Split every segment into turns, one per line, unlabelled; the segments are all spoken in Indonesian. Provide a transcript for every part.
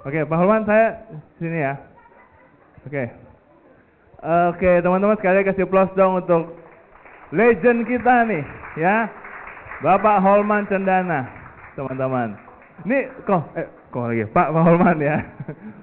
Oke, Pak Holman saya sini ya. Oke. Oke, teman-teman sekalian kasih applause dong untuk legend kita nih, ya. Bapak Holman Cendana, teman-teman. Ini kok lagi Pak Holman ya.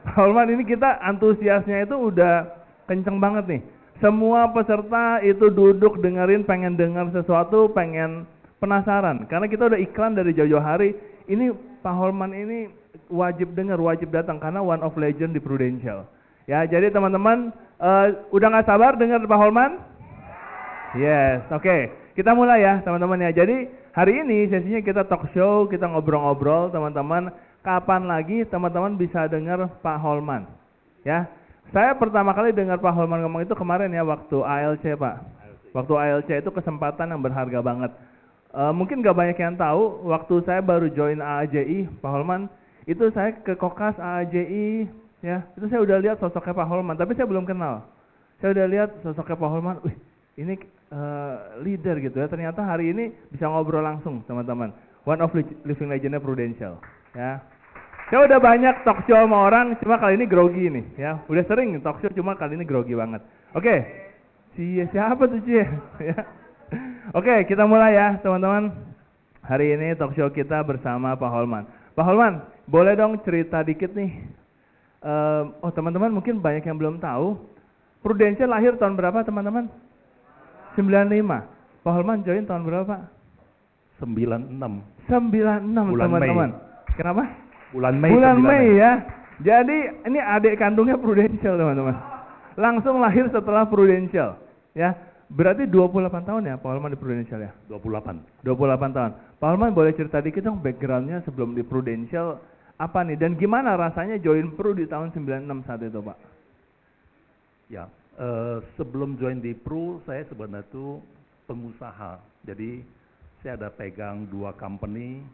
Pak Holman ini kita antusiasnya itu udah kenceng banget nih. Semua peserta itu duduk dengerin, pengen dengar sesuatu, pengen penasaran. Karena kita udah iklan dari jauh-jauh hari. Ini Pak Holman ini wajib dengar, wajib datang karena one of legend di Prudential. Ya, jadi teman-teman udah nggak sabar dengar Pak Holman? Yes, oke. Kita mulai ya teman-teman ya. Jadi hari ini sesinya kita talk show, kita ngobrol-ngobrol teman-teman. Kapan lagi teman-teman bisa dengar Pak Holman? Ya, saya pertama kali dengar Pak Holman ngomong itu kemarin ya waktu ALC Pak. Waktu ALC itu kesempatan yang berharga banget. Mungkin gak banyak yang tahu, waktu saya baru join AAJI, Pak Holman, itu saya ke Kokas AAJI, ya, itu saya udah lihat sosoknya Pak Holman, tapi saya belum kenal. Saya udah lihat sosoknya Pak Holman, wih, ini leader gitu ya. Ternyata hari ini bisa ngobrol langsung teman-teman. One of living legendnya Prudential, ya. Saya udah banyak talk show sama orang, cuma kali ini grogi nih, ya. Udah sering talk show, cuma kali ini grogi banget. Oke, siapa tuh Cie? Ya. Oke, kita mulai ya teman-teman. Hari ini talk show kita bersama Pak Holman. Pak Holman, boleh dong cerita dikit nih. Teman-teman mungkin banyak yang belum tahu. Prudential lahir tahun berapa teman-teman? 95. Pak Holman join tahun berapa?
96.
96 teman-teman. Kenapa?
Bulan Mei.
Bulan Mei ya. Jadi ini adik kandungnya Prudential teman-teman. Langsung lahir setelah Prudential. Ya. Berarti 28 tahun ya Pak Holman di Prudential ya?
28
tahun. Pak Holman boleh cerita dikit dong backgroundnya sebelum di Prudential apa nih? Dan gimana rasanya join Pru di tahun 96 saat itu Pak?
Ya, sebelum join di Pru saya sebenarnya itu pengusaha. Jadi saya ada pegang 2 company,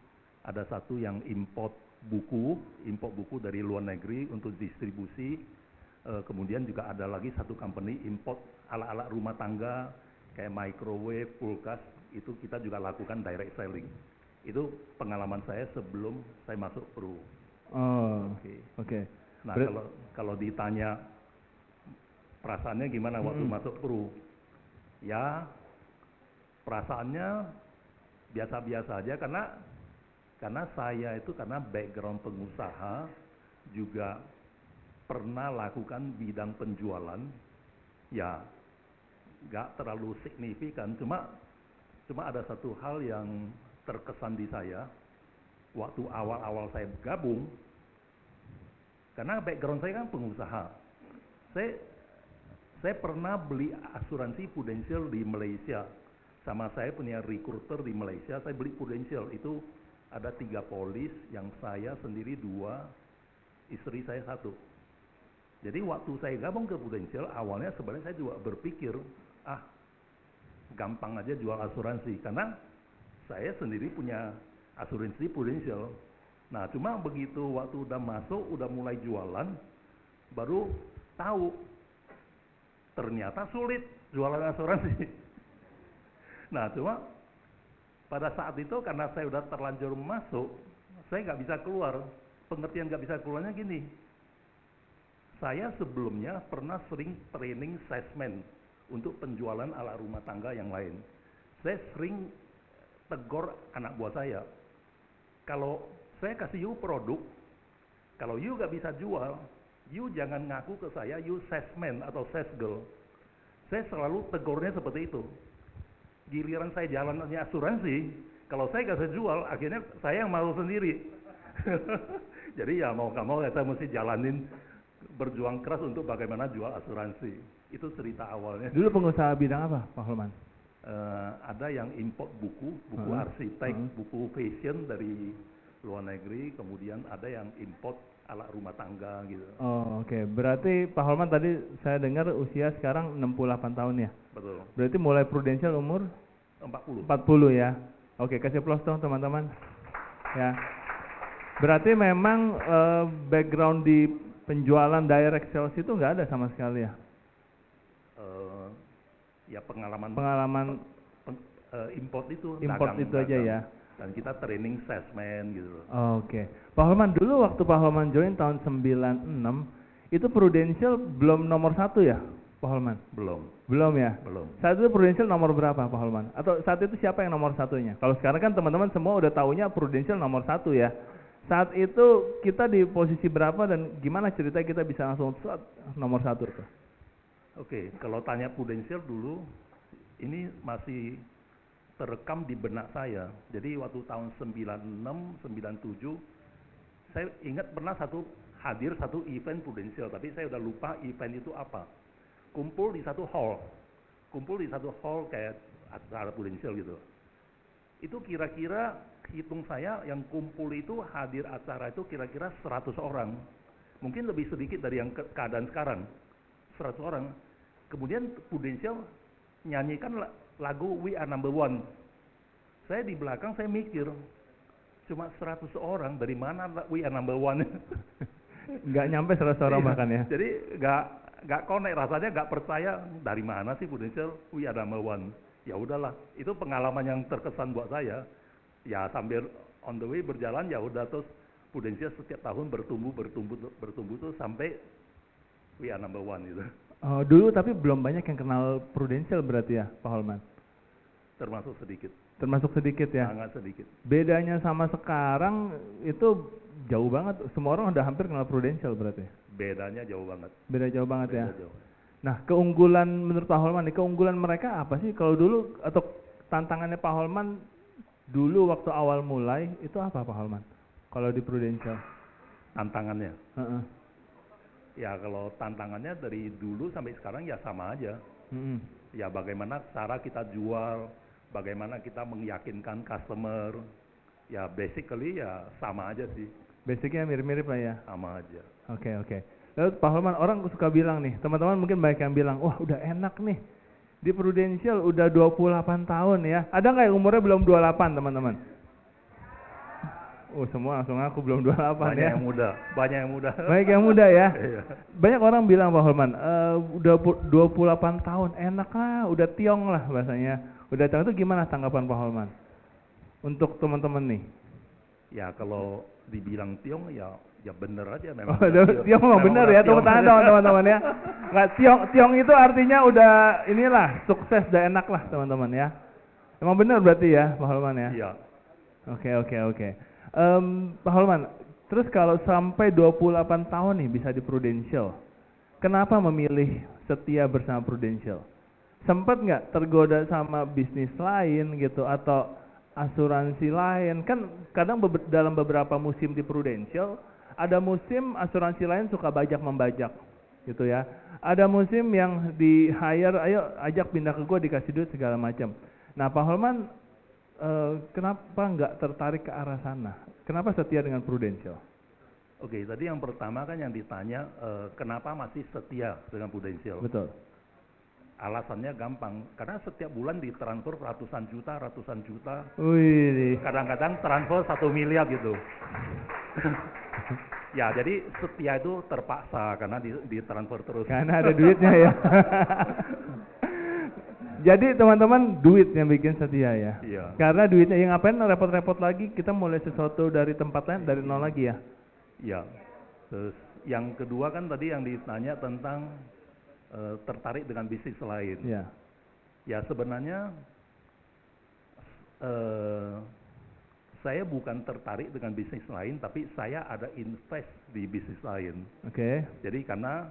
ada satu yang import buku dari luar negeri untuk distribusi. Kemudian juga ada lagi satu company import alat-alat rumah tangga kayak microwave, kulkas, itu kita juga lakukan direct selling. Itu pengalaman saya sebelum saya masuk Pru.
Oh, oke.
Nah, kalau ditanya perasaannya gimana waktu masuk Pru? Ya, perasaannya biasa-biasa aja karena saya itu karena background pengusaha juga pernah lakukan bidang penjualan, ya nggak terlalu signifikan, cuma ada satu hal yang terkesan di saya waktu awal-awal saya gabung, karena background saya kan pengusaha, saya pernah beli asuransi Prudential di Malaysia, sama saya punya recruiter di Malaysia, saya beli Prudential itu ada 3 polis, yang saya sendiri 2, istri saya 1. Jadi waktu saya gabung ke Prudential, awalnya sebenarnya saya juga berpikir, gampang aja jual asuransi, karena saya sendiri punya asuransi Prudential. Nah, cuma begitu waktu udah masuk, udah mulai jualan, baru tahu, ternyata sulit jualan asuransi. Nah, cuma pada saat itu karena saya udah terlanjur masuk, saya nggak bisa keluar. Pengertian nggak bisa keluarnya gini, saya sebelumnya pernah sering training salesman untuk penjualan alat rumah tangga yang lain. Saya sering tegur anak buah saya, kalau saya kasih you produk, kalau you gak bisa jual, you jangan ngaku ke saya you salesman atau sales girl. Saya selalu tegurnya seperti itu. Giliran saya jalannya asuransi, kalau saya gak bisa jual, akhirnya saya yang malu sendiri. Jadi ya mau gak mau ya saya mesti jalanin, berjuang keras untuk bagaimana jual asuransi. Itu cerita awalnya.
Dulu pengusaha bidang apa Pak Holman?
Ada yang import buku arsitek, buku fashion dari luar negeri, kemudian ada yang import alat rumah tangga gitu.
Oh, oke. Berarti Pak Holman tadi saya dengar usia sekarang 68 tahun ya?
Betul.
Berarti mulai Prudential umur?
40
ya? Oke, kasih applause dong teman-teman. Ya. Berarti memang background di penjualan direct sales itu nggak ada sama sekali ya?
Ya pengalaman
import
import itu
aja ya.
Dan kita training salesman gitu loh.
Oke. Pak Holman, dulu waktu Pak Holman join tahun 96, itu Prudential belum nomor 1 ya, Pak Holman?
Belum.
Belum ya?
Belum.
Saat itu Prudential nomor berapa, Pak Holman? Atau saat itu siapa yang nomor satunya? Kalau sekarang kan teman-teman semua udah taunya Prudential nomor 1 ya. Saat itu kita di posisi berapa dan gimana cerita kita bisa langsung nomor 1 tuh?
Oke, kalau tanya Prudential dulu, ini masih terekam di benak saya. Jadi waktu tahun 96, 97, saya ingat pernah hadir satu event Prudential, tapi saya udah lupa event itu apa. Kumpul di satu hall kayak acara Prudential gitu. Itu kira-kira hitung saya yang kumpul itu hadir acara itu kira-kira 100 orang. Mungkin lebih sedikit dari yang keadaan sekarang. 100 orang. Kemudian Prudential nyanyikan lagu We Are Number One. Saya di belakang saya mikir, cuma 100 orang, dari mana We Are Number One?
Nggak nyampe 100 orang bahkan ya?
Jadi nggak connect, rasanya nggak percaya, dari mana sih Prudential We Are Number One? Ya udahlah, itu pengalaman yang terkesan buat saya. Ya sambil on the way berjalan ya udah, terus Prudential setiap tahun bertumbuh tuh sampai We Are Number One gitu.
Oh, dulu tapi belum banyak yang kenal Prudential berarti ya, Pak Holman?
Termasuk sedikit.
Termasuk sedikit ya?
Sangat sedikit.
Bedanya sama sekarang itu jauh banget, semua orang udah hampir kenal Prudential berarti?
Bedanya jauh banget.
Beda jauh banget ya?
Jauh.
Nah, keunggulan menurut Pak Holman nih, keunggulan mereka apa sih kalau dulu, atau tantangannya Pak Holman dulu waktu awal mulai, itu apa Pak Holman? Kalau di Prudential?
Tantangannya? Ya kalau tantangannya dari dulu sampai sekarang ya sama aja. Ya bagaimana cara kita jual, bagaimana kita meyakinkan customer, ya basically ya sama aja sih.
Basicnya mirip-mirip lah ya?
Sama aja.
Oke. Lalu Pak Holman, orang suka bilang nih, teman-teman mungkin banyak yang bilang, wah udah enak nih, di Prudential udah 28 tahun ya. Ada nggak yang umurnya belum 28 teman-teman? Oh semua langsung aku belum 28
banyak
ya.
Yang muda, banyak yang muda.
Banyak yang muda ya.
Iya.
Banyak orang bilang Pak Holman, udah 28 tahun, enak lah, udah tiong lah bahasanya. Udah tiong itu gimana tanggapan Pak Holman? Untuk teman-teman nih.
Ya kalau dibilang tiong ya bener aja memang.
Tiong memang bener ya, tepuk tangan teman-teman ya. Nggak, tiong itu artinya udah inilah, sukses, udah enak lah teman-teman ya. Emang bener berarti ya Pak Holman ya?
Iya.
Oke. Pak Holman, terus kalau sampai 28 tahun nih bisa di Prudential, kenapa memilih setia bersama Prudential? Sempat nggak tergoda sama bisnis lain gitu atau asuransi lain? Kan kadang dalam beberapa musim di Prudential, ada musim asuransi lain suka bajak membajak gitu ya. Ada musim yang di hire, ayo ajak pindah ke gue, dikasih duit segala macam. Nah Pak Holman, kenapa nggak tertarik ke arah sana? Kenapa setia dengan Prudential?
Oke, tadi yang pertama kan yang ditanya, kenapa masih setia dengan Prudential?
Betul.
Alasannya gampang, karena setiap bulan ditransfer ratusan juta.
Wih.
Kadang-kadang transfer 1 miliar gitu. Ya, jadi setia itu terpaksa karena ditransfer terus.
Karena ada duitnya ya. Jadi teman-teman, duit yang bikin setia ya.
Iya.
Karena duitnya, yang ngapain repot-repot lagi, kita mulai sesuatu dari tempat lain, dari nol lagi ya.
Iya. Terus yang kedua kan tadi yang ditanya tentang tertarik dengan bisnis lain.
Iya.
Ya sebenarnya saya bukan tertarik dengan bisnis lain, tapi saya ada invest di bisnis lain.
Oke.
Jadi karena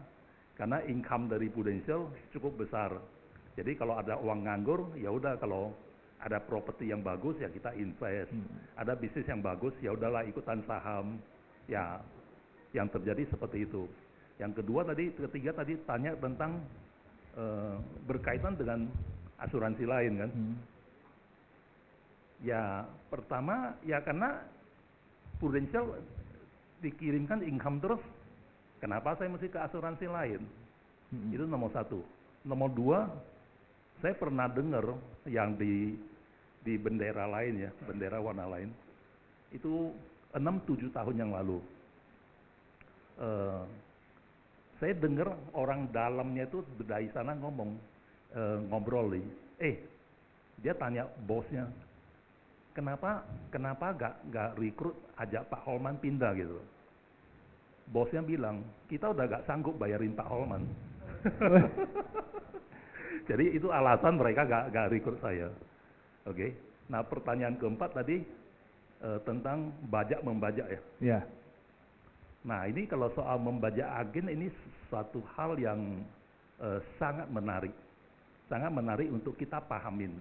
income dari Prudential cukup besar. Jadi kalau ada uang nganggur, ya udah, kalau ada properti yang bagus ya kita invest. Ada bisnis yang bagus, ya udahlah ikutan saham. Ya, yang terjadi seperti itu. Yang ketiga tadi tanya tentang berkaitan dengan asuransi lain kan. Ya, pertama ya karena Prudential dikirimkan income terus, kenapa saya mesti ke asuransi lain? Itu nomor satu. Nomor dua, saya pernah dengar yang di bendera lain ya, bendera warna lain, itu 6-7 tahun yang lalu. Saya dengar orang dalamnya itu dari sana ngobrol nih. Dia tanya bosnya, kenapa gak rekrut ajak Pak Holman pindah gitu. Bosnya bilang, kita udah gak sanggup bayarin Pak Holman. Jadi itu alasan mereka gak rekrut saya. Oke. Nah pertanyaan keempat tadi tentang membajak ya.
Ya.
Nah ini kalau soal membajak agen ini suatu hal yang sangat menarik untuk kita pahamin.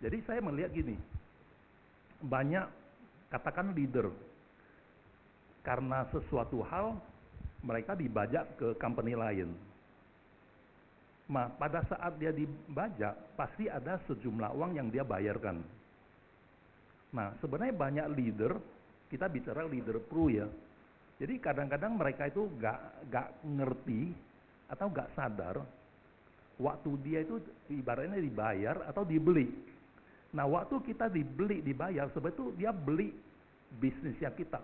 Jadi saya melihat gini, banyak katakan leader karena sesuatu hal mereka dibajak ke company lain. Nah, pada saat dia dibajak, pasti ada sejumlah uang yang dia bayarkan. Nah, sebenarnya banyak leader, kita bicara leader pro ya. Jadi kadang-kadang mereka itu gak ngerti atau gak sadar waktu dia itu ibaratnya dibayar atau dibeli. Nah, waktu kita dibayar, sebetulnya dia beli bisnisnya kita.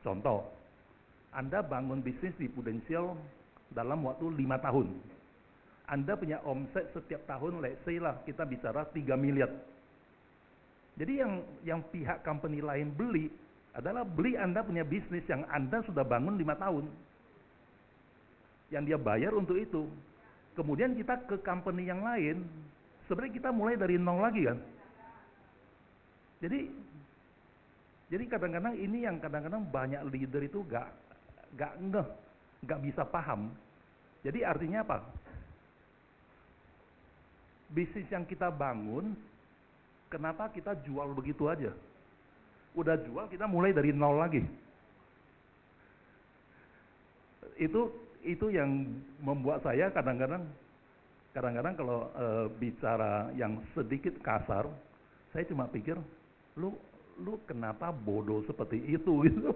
Contoh, Anda bangun bisnis di Prudential dalam waktu 5 tahun. Anda punya omset setiap tahun, let's say lah, kita bicara 3 miliar. Jadi yang pihak company lain beli, adalah beli Anda punya bisnis yang Anda sudah bangun 5 tahun. Yang dia bayar untuk itu. Kemudian kita ke company yang lain, sebenarnya kita mulai dari nol lagi kan. Jadi kadang-kadang ini yang kadang-kadang banyak leader itu gak bisa paham. Jadi artinya apa? Bisnis yang kita bangun, kenapa kita jual begitu aja? Udah jual kita mulai dari nol lagi. Itu yang membuat saya kadang-kadang kalau bicara yang sedikit kasar, saya cuma pikir, lu kenapa bodoh seperti itu gitu.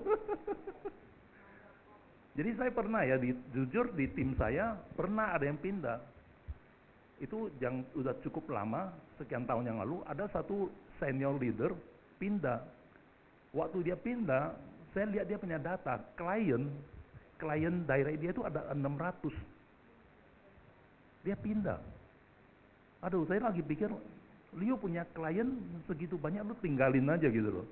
Jadi saya pernah ya, jujur di tim saya pernah ada yang pindah. Itu yang udah cukup lama, sekian tahun yang lalu, ada satu senior leader pindah. Waktu dia pindah, saya lihat dia punya data, klien direct dia itu ada 600. Dia pindah. Aduh, saya lagi pikir, Leo punya klien segitu banyak, lu tinggalin aja gitu loh.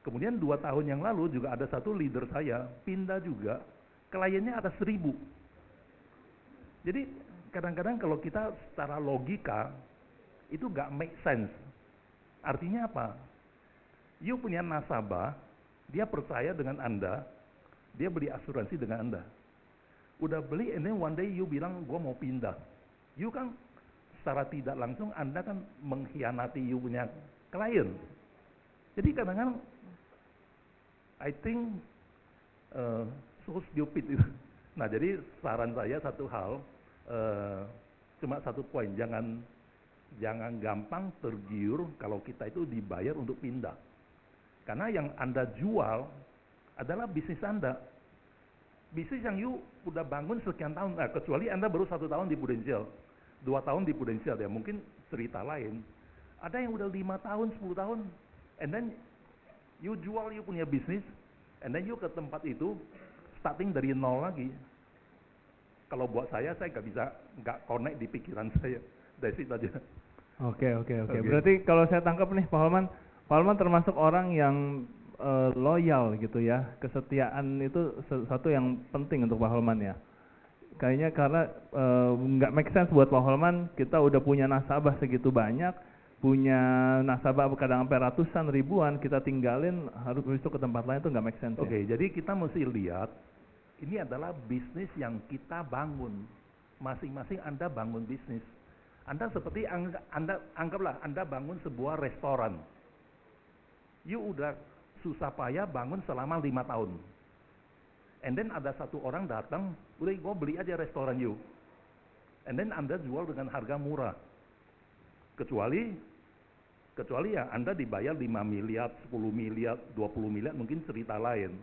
Kemudian 2 tahun yang lalu juga ada satu leader saya, pindah juga, kliennya ada 1000. Jadi kadang-kadang kalau kita secara logika, itu gak make sense. Artinya apa? You punya nasabah, dia percaya dengan Anda, dia beli asuransi dengan Anda. Udah beli, and then one day you bilang, gua mau pindah. You kan secara tidak langsung Anda kan mengkhianati you punya klien. Jadi kadang-kadang I think so stupid itu. Nah, jadi saran saya satu hal, cuma satu poin, jangan gampang tergiur kalau kita itu dibayar untuk pindah. Karena yang Anda jual adalah bisnis Anda. Bisnis yang you udah bangun sekian tahun, nah, kecuali Anda baru 1 tahun di Prudential, 2 tahun di Prudential ya, mungkin cerita lain. Ada yang udah 5 tahun, 10 tahun, and then you jual you punya bisnis, and then you ke tempat itu, starting dari nol lagi. Kalau buat saya nggak connect di pikiran saya. That's it aja.
Oke. Berarti kalau saya tangkap nih Pak Holman termasuk orang yang loyal gitu ya. Kesetiaan itu sesuatu yang penting untuk Pak Holman ya. Kayaknya karena nggak make sense buat Pak Holman, kita udah punya nasabah segitu banyak, punya nasabah kadang sampai ratusan ribuan, kita tinggalin harus besok ke tempat lain, itu nggak make sense.
Oke, jadi kita mesti lihat ini adalah bisnis yang kita bangun. Masing-masing Anda bangun bisnis. Anda seperti anggaplah Anda bangun sebuah restoran. You udah susah payah bangun selama 5 tahun. And then ada satu orang datang, udah gue beli aja restoran you. And then Anda jual dengan harga murah. Kecuali ya Anda dibayar 5 miliar, 10 miliar, 20 miliar, mungkin cerita lain.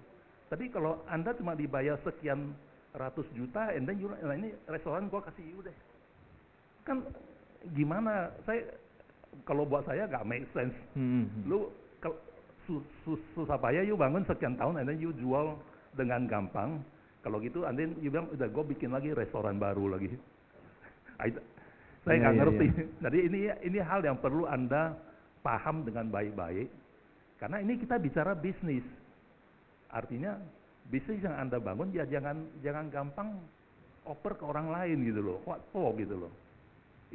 Tapi kalau Anda cuma dibayar sekian ratus juta, and then nah ini restoran gua kasih you deh. Kan gimana, kalau buat saya gak make sense. Lu susah payah you bangun sekian tahun, and then you jual dengan gampang. Kalau gitu, and then you bilang, udah gua bikin lagi restoran baru lagi. Saya nggak ngerti. Jadi ini hal yang perlu Anda paham dengan baik-baik, karena ini kita bicara bisnis. Artinya bisnis yang Anda bangun ya jangan gampang oper ke orang lain gitu loh, what for gitu loh.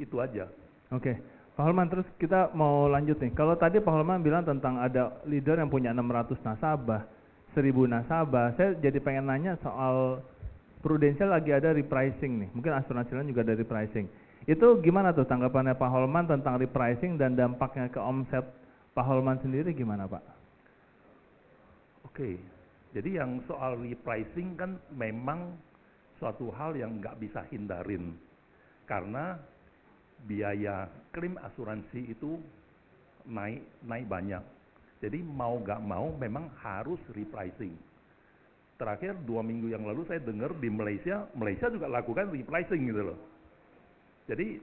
Itu aja.
Oke, Pak Holman, terus kita mau lanjut nih. Kalau tadi Pak Holman bilang tentang ada leader yang punya 600 nasabah, 1000 nasabah, saya jadi pengen nanya soal Prudential lagi ada repricing nih, mungkin asuransi lain juga ada repricing. Itu gimana tuh tanggapannya Pak Holman tentang repricing dan dampaknya ke omset Pak Holman sendiri gimana Pak?
Oke, jadi yang soal repricing kan memang suatu hal yang nggak bisa hindarin, karena biaya klaim asuransi itu naik banyak. Jadi mau nggak mau memang harus repricing. Terakhir 2 minggu yang lalu saya dengar di Malaysia juga lakukan repricing gitu loh. Jadi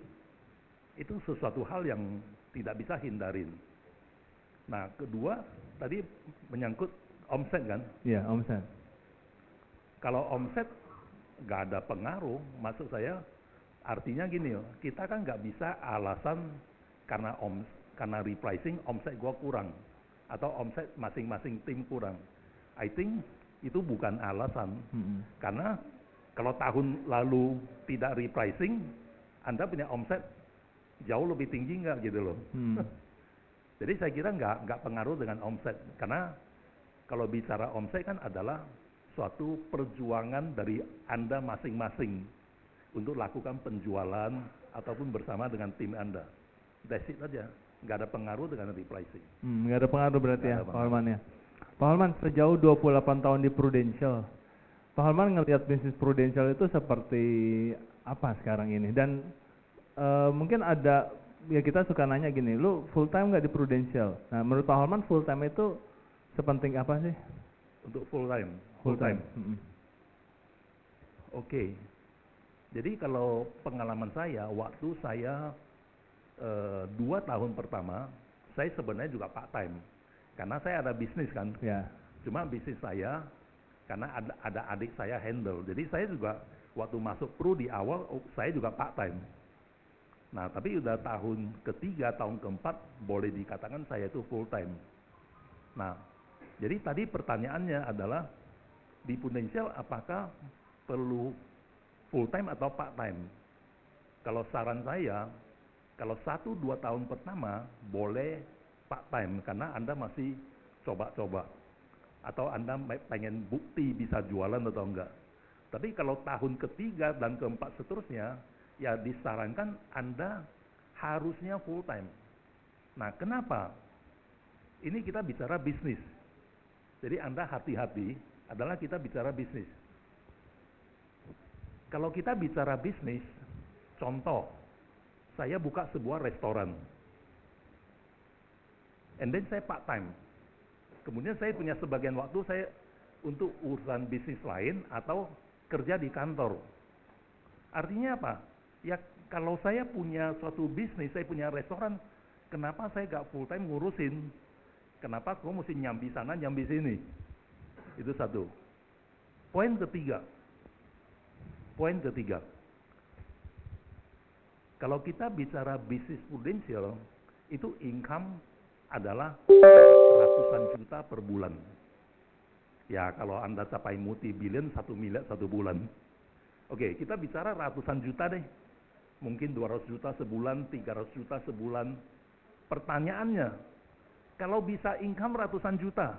itu sesuatu hal yang tidak bisa hindarin. Nah, kedua tadi menyangkut omset kan?
Iya, omset.
Kalau omset nggak ada pengaruh, maksud saya artinya gini loh, kita kan nggak bisa alasan karena repricing omset gua kurang atau omset masing-masing tim kurang. I think itu bukan alasan, karena kalau tahun lalu tidak repricing, Anda punya omset jauh lebih tinggi nggak gitu loh. Jadi saya kira nggak pengaruh dengan omset, karena kalau bicara omset kan adalah suatu perjuangan dari Anda masing-masing untuk lakukan penjualan ataupun bersama dengan tim Anda. That's it aja, nggak ada pengaruh dengan repricing.
Nggak ada pengaruh berarti ya Pak
Pengaruh.
Holman ya. Pak Holman sejauh 28 tahun di Prudential, Pak Holman ngelihat bisnis Prudential itu seperti apa sekarang ini? Dan mungkin ada, ya kita suka nanya gini, lu full time nggak di Prudential? Nah menurut Pak Holman full time itu sepenting apa sih?
Untuk full time?
Full time.
Oke. Jadi kalau pengalaman saya, waktu saya 2 tahun pertama, saya sebenarnya juga part time. Karena saya ada bisnis kan.
Ya.
Cuma bisnis saya, karena ada adik saya handle. Jadi saya juga waktu masuk Pru di awal, saya juga part time. Nah, tapi udah tahun ketiga, tahun keempat, boleh dikatakan saya itu full time. Nah, jadi tadi pertanyaannya adalah, di Prudential apakah perlu full time atau part time? Kalau saran saya, kalau 1-2 tahun pertama boleh part time, karena Anda masih coba-coba. Atau Anda pengen bukti bisa jualan atau enggak. Tapi kalau tahun ketiga dan keempat seterusnya, ya disarankan Anda harusnya full time. Nah, kenapa? Ini kita bicara bisnis. Jadi Anda hati-hati, adalah kita bicara bisnis. Kalau kita bicara bisnis, contoh, saya buka sebuah restoran. And then saya part time. Kemudian saya punya sebagian waktu saya untuk urusan bisnis lain atau kerja di kantor. Artinya apa? Ya kalau saya punya suatu bisnis, saya punya restoran, kenapa saya gak full time ngurusin? Kenapa saya mesti nyambi sana, nyambi sini? Itu satu. Poin ketiga. Kalau kita bicara bisnis Prudential, itu income adalah ratusan juta per bulan. Ya, kalau Anda capai multi-billion, 1 miliar 1 bulan. Oke, kita bicara ratusan juta deh. Mungkin 200 juta sebulan, 300 juta sebulan. Pertanyaannya, kalau bisa income ratusan juta.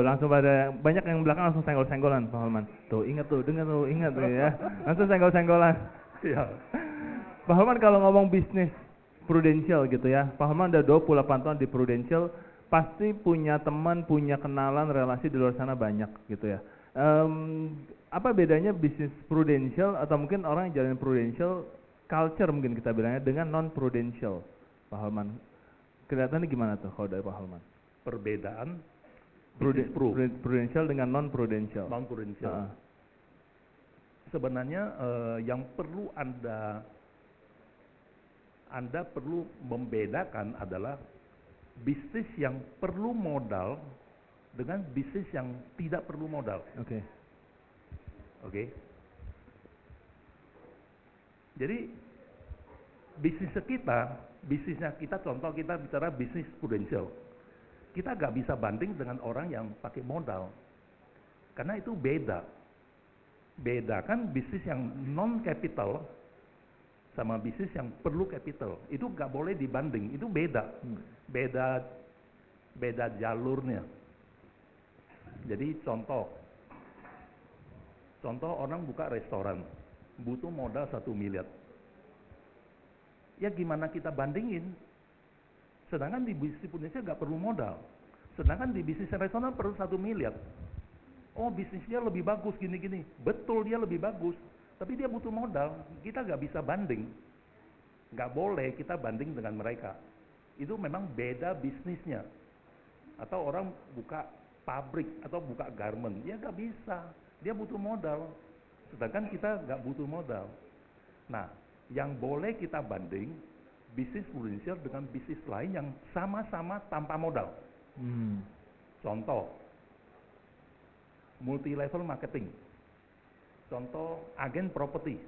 Langsung pada banyak yang belakang langsung senggol-senggolan Pak Holman. Tuh, ingat tuh, dengar tuh, ingat tuh ya. Langsung senggol-senggolan.
Ya.
Pak Holman kalau ngomong bisnis Prudential gitu ya, Pak Holman udah 28 tahun di Prudential, pasti punya teman, punya kenalan, relasi di luar sana banyak gitu ya. Apa bedanya bisnis Prudential atau mungkin orang yang jalanin Prudential, culture mungkin kita bilangnya, dengan non-Prudential, Pak Holman? Kelihatannya gimana tuh kalau dari Pak Holman?
Perbedaan
Prudential dengan non-Prudential.
Non-Prudential. Sebenarnya yang perlu Anda perlu membedakan adalah bisnis yang perlu modal dengan bisnis yang tidak perlu modal. Oke. Jadi bisnisnya kita contoh kita bicara bisnis prudensial. Kita nggak bisa banding dengan orang yang pakai modal. Karena itu beda. Beda kan bisnis yang non capital sama bisnis yang perlu capital. Itu nggak boleh dibanding, itu beda. Beda jalurnya. Jadi contoh orang buka restoran, butuh modal 1 miliar. Ya gimana kita bandingin? Sedangkan di bisnis Indonesia nggak perlu modal. Sedangkan di bisnis restoran perlu 1 miliar. Oh bisnisnya lebih bagus gini-gini. Betul dia lebih bagus. Tapi dia butuh modal. Kita nggak bisa banding. Nggak boleh kita banding dengan mereka. Itu memang beda bisnisnya. Atau orang buka pabrik atau buka garment. Ya nggak bisa. Dia butuh modal. Sedangkan kita nggak butuh modal. Nah, yang boleh kita banding bisnis prudensial dengan bisnis lain yang sama-sama tanpa modal. Contoh, multi level marketing. Contoh, agen properti.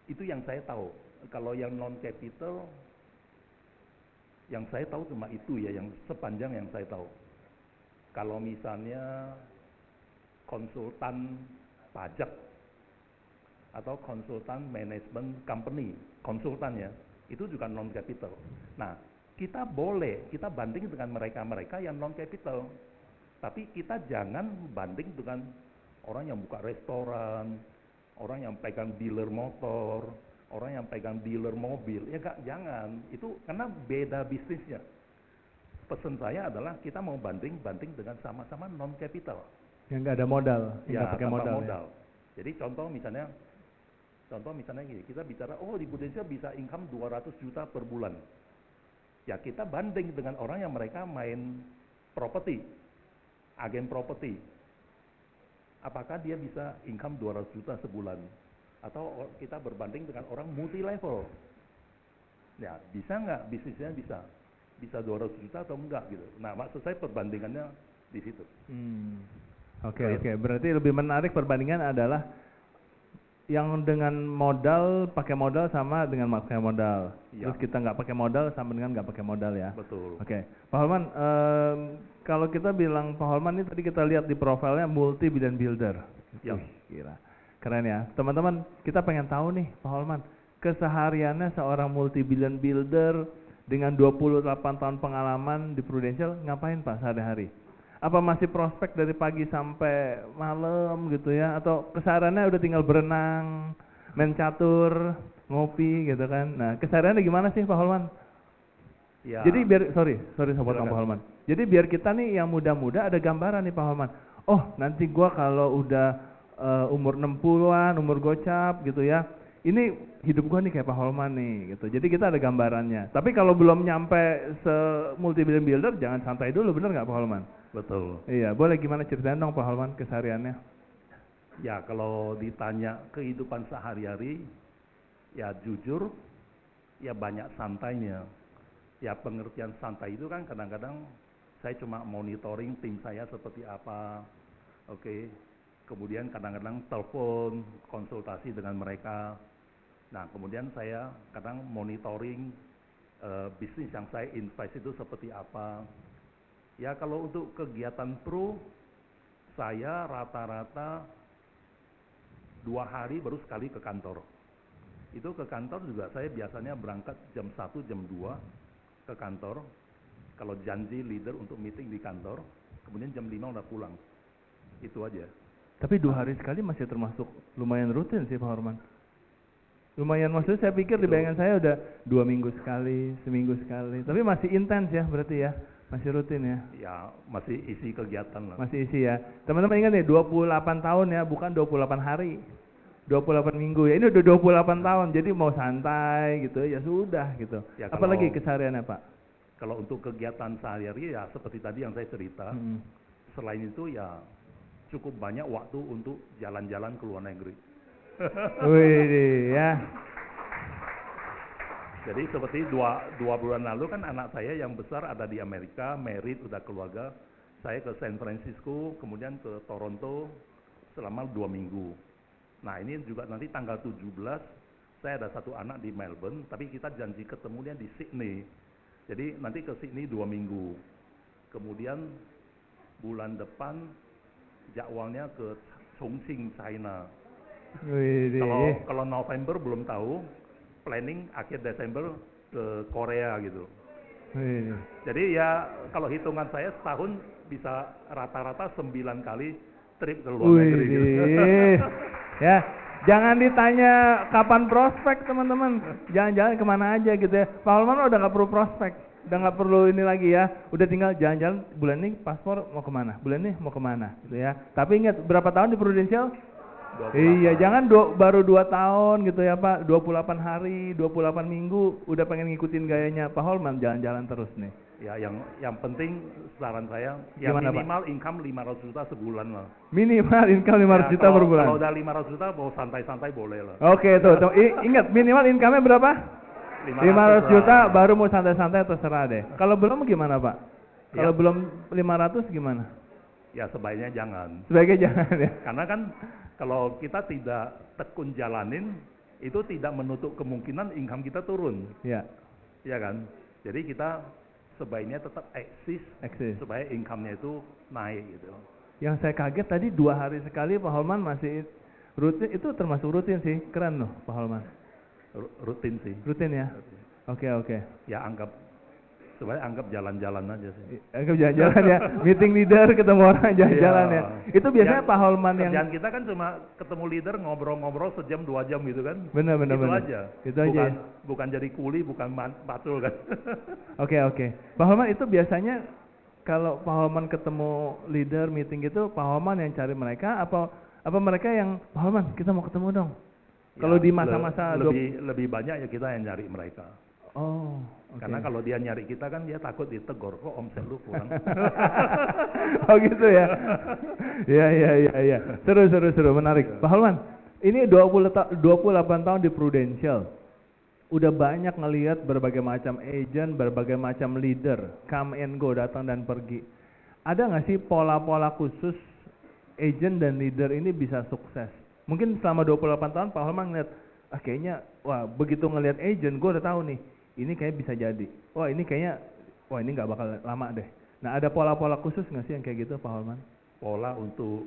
Itu yang saya tahu. Kalau yang non capital, yang saya tahu cuma itu ya, yang sepanjang yang saya tahu. Kalau misalnya konsultan pajak atau konsultan manajemen company, konsultannya itu juga non capital. Nah, kita boleh kita banding dengan mereka-mereka yang non capital, tapi kita jangan banding dengan orang yang buka restoran, orang yang pegang dealer motor, orang yang pegang dealer mobil. Ya kak, jangan. Itu karena beda bisnisnya. Pesan saya adalah kita mau banding dengan sama-sama non capital.
Yang nggak ada modal,
Ya,
nggak pakai
tanpa
modal.
modal.
Ya?
Jadi contoh misalnya gini, kita bicara, oh di Indonesia bisa income 200 juta per bulan. Ya kita banding dengan orang yang mereka main properti, agen properti. Apakah dia bisa income 200 juta sebulan? Atau kita berbanding dengan orang multi level. Ya bisa nggak bisnisnya bisa 200 juta atau enggak gitu. Nah maksud saya perbandingannya di situ.
Oke. Berarti lebih menarik perbandingan adalah yang dengan modal, pakai modal sama dengan pakai modal.
Ya.
Terus kita nggak pakai modal sama dengan nggak pakai modal ya.
Betul.
Oke. Pak Holman, kalau kita bilang Pak Holman ini tadi kita lihat di profilnya multi billion builder.
Ya.
Gila. Keren ya. Teman-teman, kita pengen tahu nih Pak Holman, kesehariannya seorang multi billion builder dengan 28 tahun pengalaman di Prudential ngapain Pak sehari-hari? Apa masih prospek dari pagi sampai malam gitu ya? Atau kesehariannya udah tinggal berenang, main catur, ngopi gitu kan? Nah kesehariannya gimana sih Pak Holman?
Ya.
Jadi biar, sorry sobat Pak Holman. Jadi biar kita nih yang muda-muda ada gambaran nih Pak Holman. Oh nanti gua kalau udah umur 60-an, umur gocap gitu ya. Ini hidup gua nih kayak Pak Holman nih gitu. Jadi kita ada gambarannya. Tapi kalau belum nyampe multi billion builder jangan santai dulu, bener nggak Pak Holman?
Betul.
Iya, boleh gimana ceritain dong Pak Holman kesehariannya?
Ya kalau ditanya kehidupan sehari-hari, ya jujur, ya banyak santainya. Ya pengertian santai itu kan kadang-kadang saya cuma monitoring tim saya seperti apa, oke. Kemudian kadang-kadang telepon, konsultasi dengan mereka. Nah kemudian saya kadang monitoring bisnis yang saya invest itu seperti apa. Ya kalau untuk kegiatan pro, saya rata-rata 2 hari baru sekali ke kantor. Itu ke kantor juga saya biasanya berangkat jam 1, jam 2 ke kantor. Kalau janji leader untuk meeting di kantor, kemudian jam 5 udah pulang. Itu aja.
Tapi 2 hari sekali masih termasuk lumayan rutin sih Pak Holman. Lumayan, maksudnya saya pikir di bayangan saya udah 2 minggu sekali, seminggu sekali. Tapi masih intens ya berarti ya? Masih rutin ya?
Ya, masih isi kegiatan lah.
Masih isi ya. Teman-teman ingat nih, 28 tahun ya, bukan 28 hari. 28 minggu ya, ini udah 28 tahun, jadi mau santai gitu, ya sudah gitu.
Ya,
apalagi kesehariannya Pak?
Kalau untuk kegiatan sehari-hari ya seperti tadi yang saya cerita, selain itu ya cukup banyak waktu untuk jalan-jalan ke luar negeri.
Wih, ya.
Jadi seperti dua bulan lalu kan anak saya yang besar ada di Amerika, married, udah keluarga. Saya ke San Francisco, kemudian ke Toronto selama 2 minggu. Nah ini juga nanti tanggal 17 saya ada satu anak di Melbourne, tapi kita janji ketemunya di Sydney. Jadi nanti ke Sydney 2 minggu. Kemudian bulan depan jadwalnya ke Chongqing, China.
Widih.
Kalau November belum tahu, planning akhir Desember ke Korea gitu.
Widih.
Jadi ya kalau hitungan saya setahun bisa rata-rata 9 kali trip ke luar negeri gitu.
Widih. Ya, jangan ditanya kapan prospek teman-teman. Jalan-jalan kemana aja gitu ya. Pak Holman udah nggak perlu prospek, udah nggak perlu ini lagi ya. Udah tinggal jalan-jalan. Bulan ini paspor mau kemana? Bulan ini mau kemana? Gitu ya. Tapi ingat berapa tahun di Prudential?
28.
Iya, jangan baru 2 tahun gitu ya Pak. 28 hari, 28 minggu udah pengen ngikutin gayanya Pak Holman, jalan-jalan terus nih.
Ya, yang penting saran saya, ya
Gimana,
minimal income 500 juta sebulan lah.
Minimal income 500
Ya,
juta per bulan.
Kalau udah 500 juta mau santai-santai boleh lah.
Oke, tuh. Ingat minimal income-nya berapa? 500 juta baru mau santai-santai terserah deh. Kalau belum gimana Pak? Kalau
Ya.
belum 500 gimana?
Ya sebaiknya jangan.
Sebaiknya jangan ya.
Karena kan kalau kita tidak tekun jalanin, itu tidak menutup kemungkinan income kita turun.
Ya,
Ya kan? Jadi kita sebaiknya tetap eksis
eksis.
supaya income-nya itu naik gitu.
Yang saya kaget tadi 2 hari sekali Pak Holman masih rutin, itu termasuk rutin sih. Keren loh Pak Holman.
Rutin sih.
Rutin ya?
Rutin.
Oke.
Ya anggap jalan-jalan aja sih.
Anggap jalan-jalan ya. Meeting leader, ketemu orang jalan-jalan ya. Itu biasanya Pak Holman yang...
Kerjaan kita kan cuma ketemu leader, ngobrol-ngobrol sejam 2 jam gitu kan.
Benar.
Itu aja.
Itu aja ya?
Bukan jadi kuli, bukan patul kan.
Oke. Pak Holman itu biasanya kalau Pak Holman ketemu leader meeting gitu, Pak Holman yang cari mereka apa mereka yang Pak Holman kita mau ketemu dong? Kalau di masa-masa
lebih banyak ya kita yang nyari mereka.
Oh, oke.
Karena kalau dia nyari kita kan dia takut ditegur, kok omset lu kurang.
Oh gitu ya. Iya. Seru, menarik. Pak Holman, ini 28 tahun di Prudential. Udah banyak ngelihat berbagai macam agent, berbagai macam leader, come and go, datang dan pergi. Ada nggak sih pola-pola khusus agent dan leader ini bisa sukses? Mungkin selama 28 tahun Pak Holman ngeliat, kayaknya, wah begitu ngelihat agent, gue udah tahu nih, ini kayaknya bisa jadi. Wah ini nggak bakal lama deh. Nah ada pola-pola khusus nggak sih yang kayak gitu Pak Holman?
Pola untuk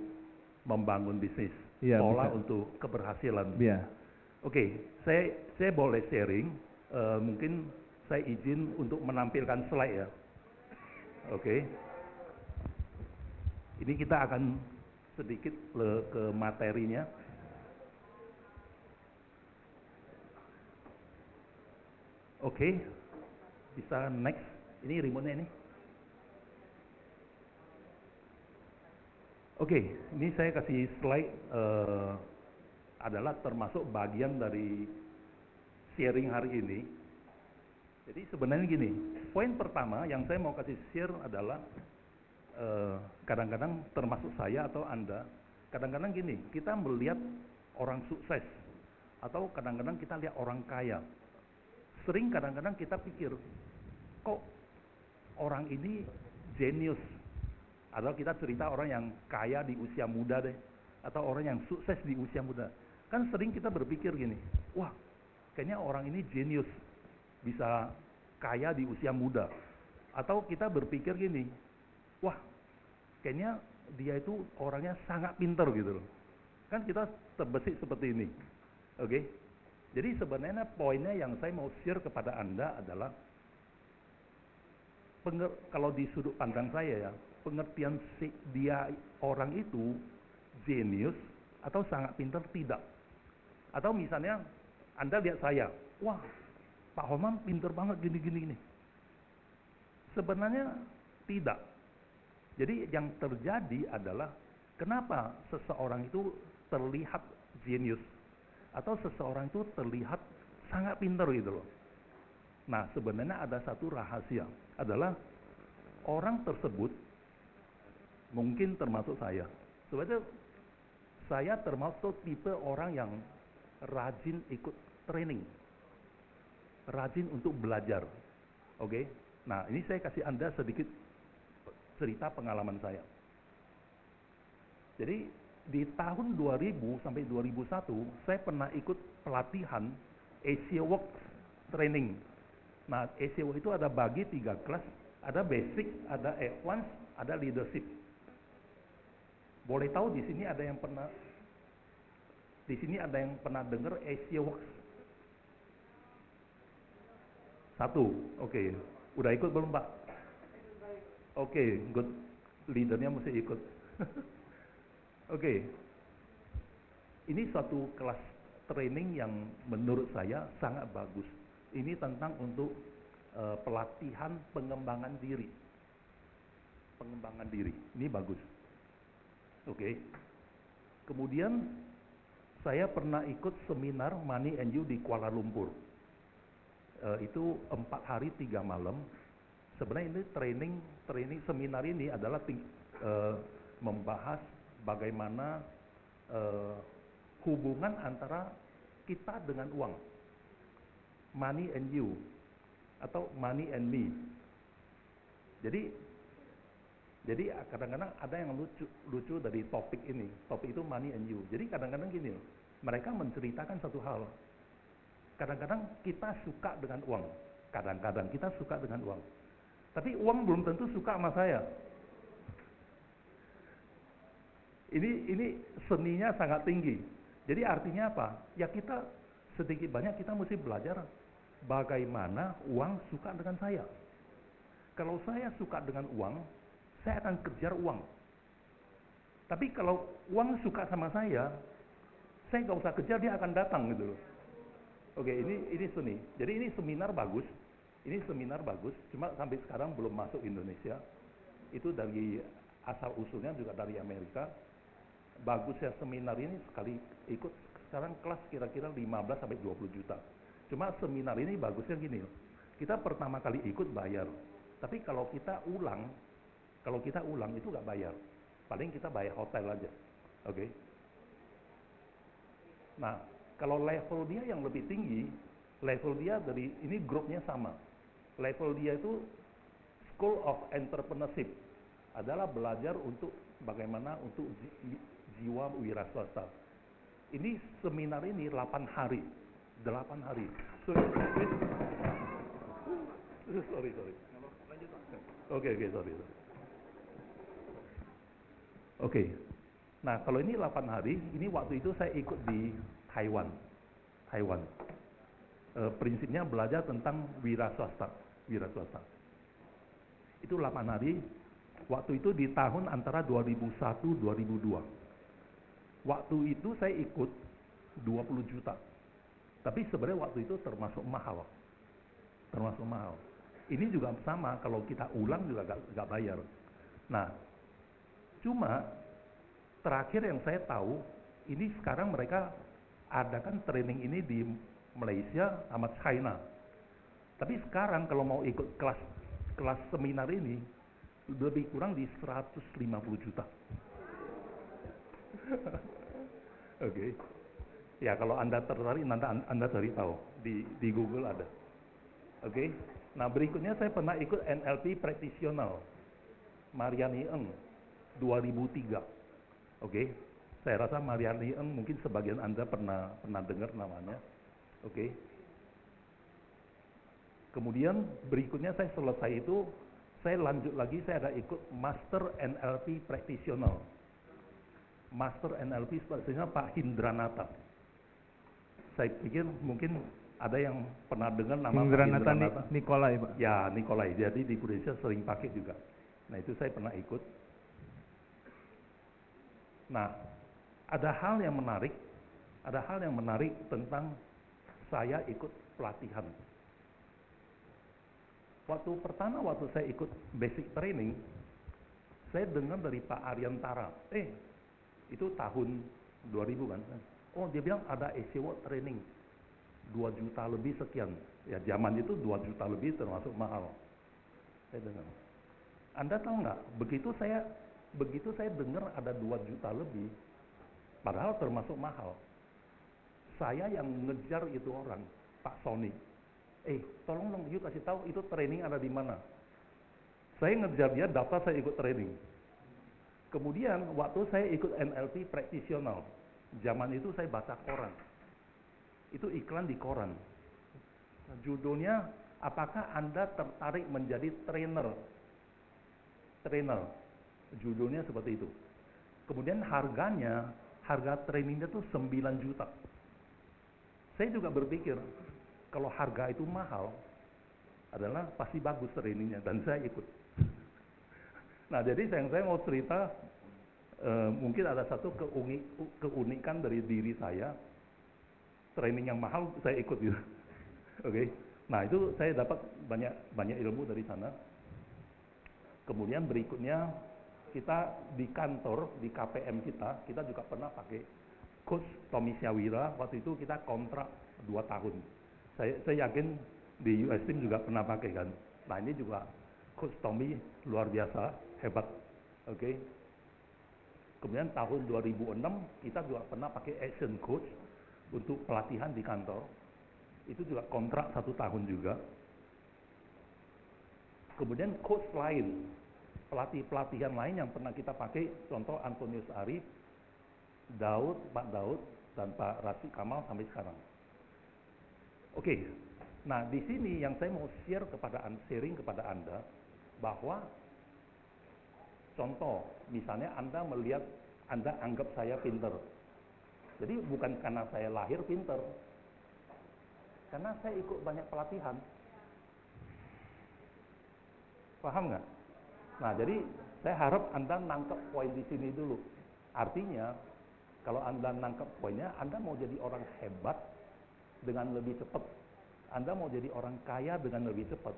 membangun bisnis,
Iya,
pola
bisa.
untuk keberhasilan.
Iya.
Oke, saya boleh sharing, mungkin saya izin untuk menampilkan slide ya. Oke. Ini kita akan sedikit ke materinya. Oke, bisa next. Ini remote-nya ini. Oke, ini saya kasih slide adalah termasuk bagian dari sharing hari ini. Jadi sebenarnya gini, poin pertama yang saya mau kasih share adalah kadang-kadang termasuk saya atau Anda, kadang-kadang gini, kita melihat orang sukses atau kadang-kadang kita lihat orang kaya. Sering kadang-kadang kita pikir, kok orang ini jenius? Atau kita cerita orang yang kaya di usia muda deh, atau orang yang sukses di usia muda. Kan sering kita berpikir gini, wah kayaknya orang ini jenius, bisa kaya di usia muda. Atau kita berpikir gini, wah kayaknya dia itu orangnya sangat pintar gitu loh. Kan kita terbesit seperti ini. Oke? Jadi sebenarnya poinnya yang saya mau share kepada Anda adalah kalau di sudut pandang saya ya, pengertian dia orang itu jenius atau sangat pintar tidak. Atau misalnya Anda lihat saya, wah Pak Holman pintar banget gini. Sebenarnya tidak. Jadi yang terjadi adalah kenapa seseorang itu terlihat jenius atau seseorang itu terlihat sangat pintar gitu loh. Nah sebenarnya ada satu rahasia, adalah orang tersebut mungkin termasuk saya. Sebenarnya saya termasuk tipe orang yang rajin ikut training, rajin untuk belajar. Oke? Nah ini saya kasih Anda sedikit cerita pengalaman saya. Jadi di tahun 2000 sampai 2001 saya pernah ikut pelatihan Asia Work Training. Nah, Asia Work itu ada bagi 3 kelas, ada basic, ada advance, ada leadership. Boleh tahu di sini ada yang pernah dengar Asia Works? 1, oke. Udah ikut belum Pak? Oke, good. Leadernya mesti ikut. Oke. Ini suatu kelas training yang menurut saya sangat bagus. Ini tentang untuk pelatihan pengembangan diri. Pengembangan diri, ini bagus. Oke. Kemudian saya pernah ikut seminar Money and You di Kuala Lumpur. Itu 4 hari 3 malam. Sebenarnya ini training seminar ini adalah membahas bagaimana hubungan antara kita dengan uang, money and you, atau money and me. Jadi kadang-kadang ada yang lucu dari topik ini. Topik itu money and you. Jadi kadang-kadang gini, mereka menceritakan satu hal. Kadang-kadang kita suka dengan uang. Kadang-kadang kita suka dengan uang. Tapi uang belum tentu suka sama saya. Ini seninya sangat tinggi. Jadi artinya apa? Ya kita sedikit banyak kita mesti belajar bagaimana uang suka dengan saya. Kalau saya suka dengan uang, saya akan kejar uang. Tapi kalau uang suka sama saya nggak usah kejar, dia akan datang gitu loh. Oke, ini seni. Jadi ini seminar bagus. Ini seminar bagus, cuma sampai sekarang belum masuk Indonesia. Itu dari asal usulnya juga dari Amerika. Bagusnya seminar ini sekali ikut sekarang kelas kira-kira 15 sampai 20 juta. Cuma seminar ini bagusnya gini loh. Kita pertama kali ikut bayar. Tapi kalau kita ulang itu nggak bayar. Paling kita bayar hotel aja. Oke. Nah, kalau level dia yang lebih tinggi, level dia dari ini grupnya sama. Level dia itu School of Entrepreneurship, adalah belajar untuk bagaimana untuk jiwa wira swasta. Ini seminar ini 8 hari. 8 hari. Sorry. Oke, sorry. Oke. Nah, kalau ini 8 hari, ini waktu itu saya ikut di Taiwan. Prinsipnya belajar tentang wira swasta. Itu 8 hari. Waktu itu di tahun antara 2001-2002. Waktu itu saya ikut 20 juta. Tapi sebenarnya waktu itu termasuk mahal. Ini juga sama, kalau kita ulang juga gak bayar. Nah, cuma terakhir yang saya tahu, ini sekarang mereka adakan training ini di Malaysia sama China. Tapi sekarang kalau mau ikut kelas seminar ini, lebih kurang di 150 juta. Oke. Ya kalau Anda tertarik, nanti Anda cari tahu. Di Google ada. Oke. Nah berikutnya saya pernah ikut NLP Practitioner. Mariani Eng, 2003. Oke. Saya rasa Mariani Eng mungkin sebagian Anda pernah dengar namanya. Oke. Kemudian berikutnya saya selesai itu, saya lanjut lagi, saya ada ikut Master NLP Practitioner. Master NLP Practitioner Pak Hindranata. Saya pikir mungkin ada yang pernah dengar nama
Hindranata Nikolai, Pak.
Ya, Nikolai. Jadi di Indonesia sering pakai juga. Nah, itu saya pernah ikut. Nah, ada hal yang menarik tentang saya ikut pelatihan. Waktu saya ikut basic training, saya dengar dari Pak Ariantara, itu tahun 2000 kan. Oh, dia bilang ada Asia Work Training, 2 juta lebih sekian. Ya, zaman itu 2 juta lebih termasuk mahal. Saya dengar. Anda tahu nggak, begitu saya dengar ada 2 juta lebih, padahal termasuk mahal. Saya yang ngejar itu orang, Pak Sony. Tolong dong, yuk kasih tahu itu training ada di mana. Saya ngejar dia, daftar saya ikut training. Kemudian waktu saya ikut NLP Practitioner, zaman itu saya baca koran. Itu iklan di koran. Judulnya, apakah Anda tertarik menjadi trainer? Trainer. Judulnya seperti itu. Kemudian harga trainingnya tuh 9 juta. Saya juga berpikir, kalau harga itu mahal, adalah pasti bagus trainingnya, dan saya ikut. Nah, jadi saya mau cerita, mungkin ada satu keunikan dari diri saya, training yang mahal saya ikut gitu. Oke. Nah, itu saya dapat banyak ilmu dari sana. Kemudian berikutnya kita di kantor, di KPM kita juga pernah pakai Coach Tommy Syawira. Waktu itu kita kontrak 2 tahun. Saya yakin di US Team juga pernah pakai kan. Nah, ini juga Coach Tommy luar biasa, hebat. Oke. Kemudian tahun 2006 kita juga pernah pakai Action Coach untuk pelatihan di kantor. Itu juga kontrak 1 tahun juga. Kemudian coach lain, pelatihan lain yang pernah kita pakai, contoh Antonius Arif, Pak Daud, dan Pak Rasid Kamal sampai sekarang. Oke, nah di sini yang saya mau sharing kepada Anda, bahwa contoh, misalnya Anda melihat, Anda anggap saya pinter. Jadi bukan karena saya lahir pinter, karena saya ikut banyak pelatihan. Paham nggak? Nah, jadi saya harap Anda nangkep poin di sini dulu. Artinya, kalau Anda nangkep poinnya, Anda mau jadi orang hebat dengan lebih cepat. Anda mau jadi orang kaya dengan lebih cepat.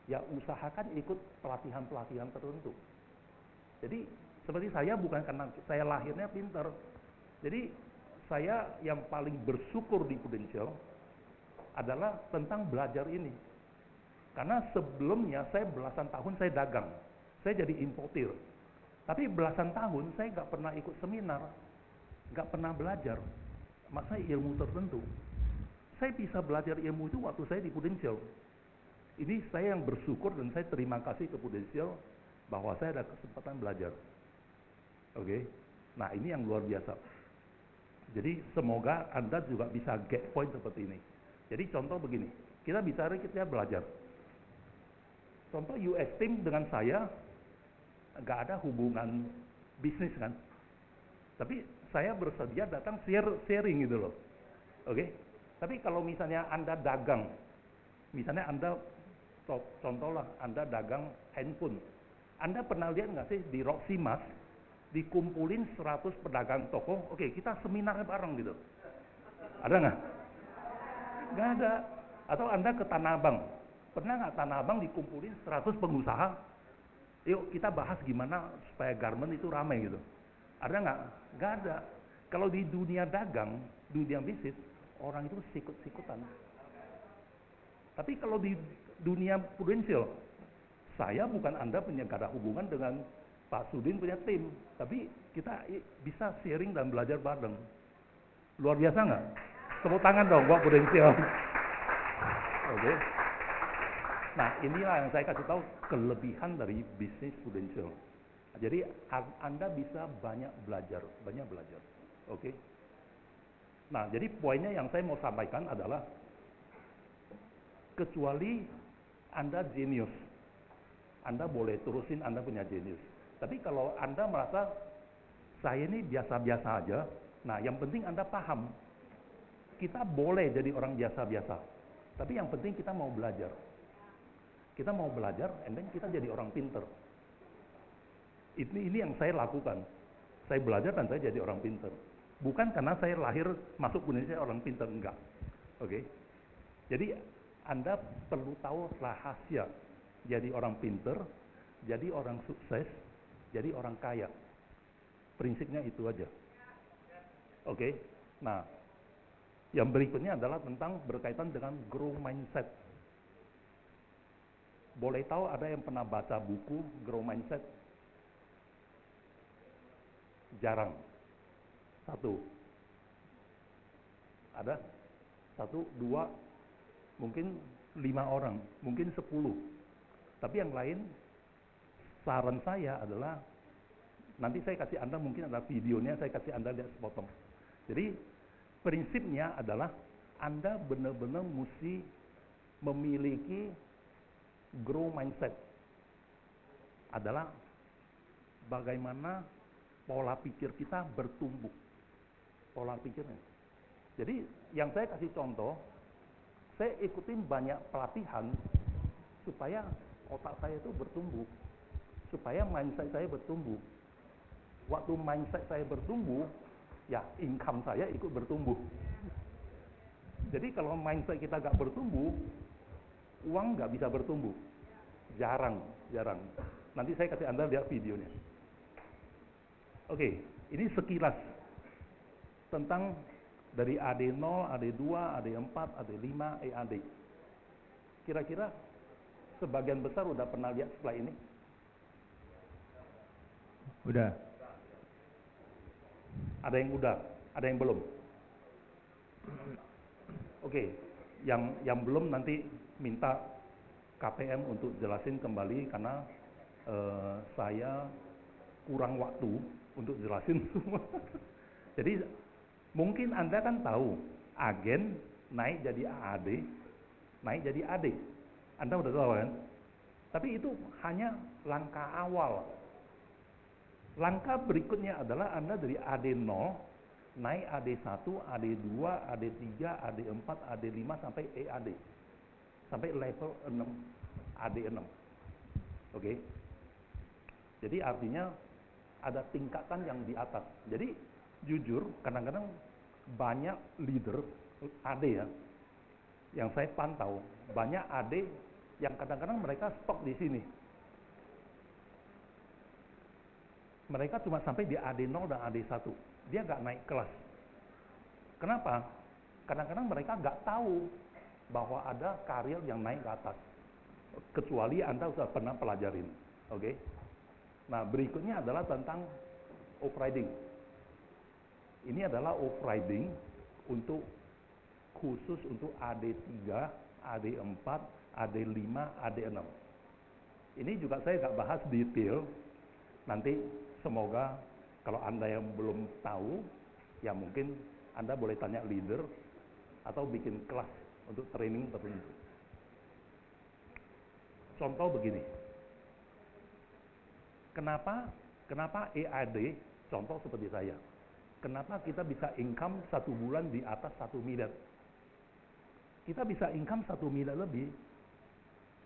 Ya usahakan ikut pelatihan-pelatihan tertentu. Jadi, seperti saya bukan karena saya lahirnya pinter. Jadi, saya yang paling bersyukur di Prudential adalah tentang belajar ini. Karena sebelumnya saya belasan tahun saya dagang. Saya jadi importir. Tapi belasan tahun saya nggak pernah ikut seminar. Nggak pernah belajar. Maksudnya ilmu tertentu. Saya bisa belajar ilmu itu waktu saya di Prudential. Ini saya yang bersyukur dan saya terima kasih ke Prudential bahwa saya ada kesempatan belajar. Oke. Nah, ini yang luar biasa. Jadi semoga Anda juga bisa get point seperti ini. Jadi contoh begini, kita belajar. Contoh US Team dengan saya nggak ada hubungan bisnis kan. Tapi saya bersedia datang sharing gitu loh. Oke. Tapi kalau misalnya Anda dagang, misalnya Anda, contohlah Anda dagang handphone. Anda pernah lihat nggak sih di Roxy Mas, dikumpulin 100 pedagang toko, oke kita seminar bareng gitu. Ada nggak? Nggak ada. Atau Anda ke Tanah Abang, pernah nggak Tanah Abang dikumpulin 100 pengusaha, yuk kita bahas gimana supaya garment itu ramai gitu. Ada nggak? Nggak ada. Kalau di dunia dagang, dunia bisnis, orang itu sikut-sikutan. Tapi kalau di dunia Prudential, saya bukan Anda nggak ada hubungan dengan Pak Sudin punya tim, tapi kita bisa sharing dan belajar bareng. Luar biasa nggak? Tepuk tangan dong buat Prudential. Oke. Nah, inilah yang saya kasih tahu kelebihan dari bisnis Prudential. Jadi Anda bisa banyak belajar. Oke. Nah, jadi poinnya yang saya mau sampaikan adalah, kecuali Anda jenius, Anda boleh terusin Anda punya jenius. Tapi kalau Anda merasa saya ini biasa-biasa aja, nah yang penting Anda paham, kita boleh jadi orang biasa-biasa, tapi yang penting kita mau belajar. Kita mau belajar, and then kita jadi orang pinter. Ini yang saya lakukan. Saya belajar dan saya jadi orang pinter. Bukan karena saya lahir masuk Indonesia orang pinter, enggak. Oke. Jadi Anda perlu tahu rahasia jadi orang pinter, jadi orang sukses, jadi orang kaya. Prinsipnya itu aja. Oke. Nah, yang berikutnya adalah tentang berkaitan dengan growth mindset. Boleh tahu ada yang pernah baca buku growth mindset? Jarang. 1. Ada? 1, 2, mungkin 5 orang, mungkin 10. Tapi yang lain, saran saya adalah, nanti saya kasih Anda, mungkin ada videonya, saya kasih Anda lihat sepotong. Jadi, prinsipnya adalah, Anda benar-benar mesti memiliki grow mindset. Adalah bagaimana pola pikir kita bertumbuh. Pola pikirnya. Jadi yang saya kasih contoh, saya ikutin banyak pelatihan supaya otak saya itu bertumbuh. Supaya mindset saya bertumbuh. Waktu mindset saya bertumbuh, ya income saya ikut bertumbuh. Jadi kalau mindset kita gak bertumbuh, uang gak bisa bertumbuh. Jarang. Nanti saya kasih Anda lihat videonya. Oke, ini sekilas tentang dari AD0, AD2, AD4, AD5, EAD. Kira-kira sebagian besar udah pernah lihat slide ini?
Udah.
Ada yang udah, ada yang belum? Oke, yang belum nanti minta KPM untuk jelasin kembali karena saya kurang waktu untuk jelasin semua. Jadi mungkin Anda kan tahu agen naik jadi AAD, naik jadi AD. Anda udah tahu kan? Tapi itu hanya langkah awal. Langkah berikutnya adalah Anda dari AD0 naik AD1, AD2, AD3, AD4, AD5 sampai EAD. Sampai level 6, AD6. Oke. Jadi artinya ada tingkatan yang di atas. Jadi jujur kadang-kadang banyak leader AD ya, yang saya pantau, banyak AD yang kadang-kadang mereka stop di sini. Mereka cuma sampai di AD0 dan AD1. Dia nggak naik kelas. Kenapa? Kadang-kadang mereka nggak tahu bahwa ada karir yang naik ke atas. Kecuali Anda sudah pernah pelajarin. Oke? Nah, berikutnya adalah tentang off-riding. Ini adalah off-riding untuk khusus untuk AD3, AD4, AD5, AD6. Ini juga saya nggak bahas detail. Nanti semoga kalau Anda yang belum tahu, ya mungkin Anda boleh tanya leader atau bikin kelas untuk training tertentu. Contoh begini. Kenapa EAD, contoh seperti saya. Kenapa kita bisa income 1 bulan di atas 1 miliar? Kita bisa income 1 miliar lebih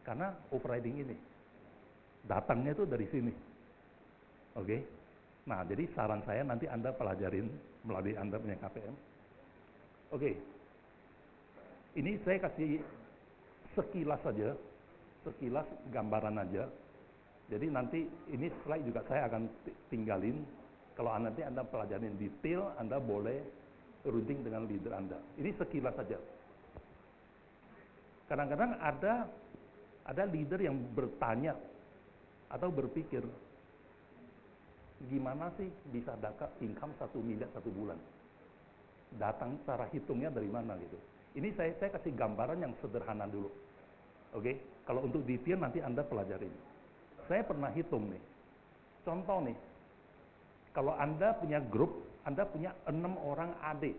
karena off-riding ini. Datangnya itu dari sini. Oke? Nah, jadi saran saya nanti Anda pelajarin melalui Anda punya KPM. Oke. Ini saya kasih sekilas saja, sekilas gambaran aja. Jadi nanti ini slide juga saya akan tinggalin. Kalau nanti Anda pelajarin detail, Anda boleh runding dengan leader Anda. Ini sekilas saja. Kadang-kadang ada leader yang bertanya atau berpikir, gimana sih bisa dapat income 1 miliar 1 bulan? Datang cara hitungnya dari mana gitu. Ini saya kasih gambaran yang sederhana dulu. Oke? Kalau untuk detail nanti Anda pelajarin. Saya pernah hitung nih. Contoh nih. Kalau Anda punya grup, Anda punya 6 orang AD.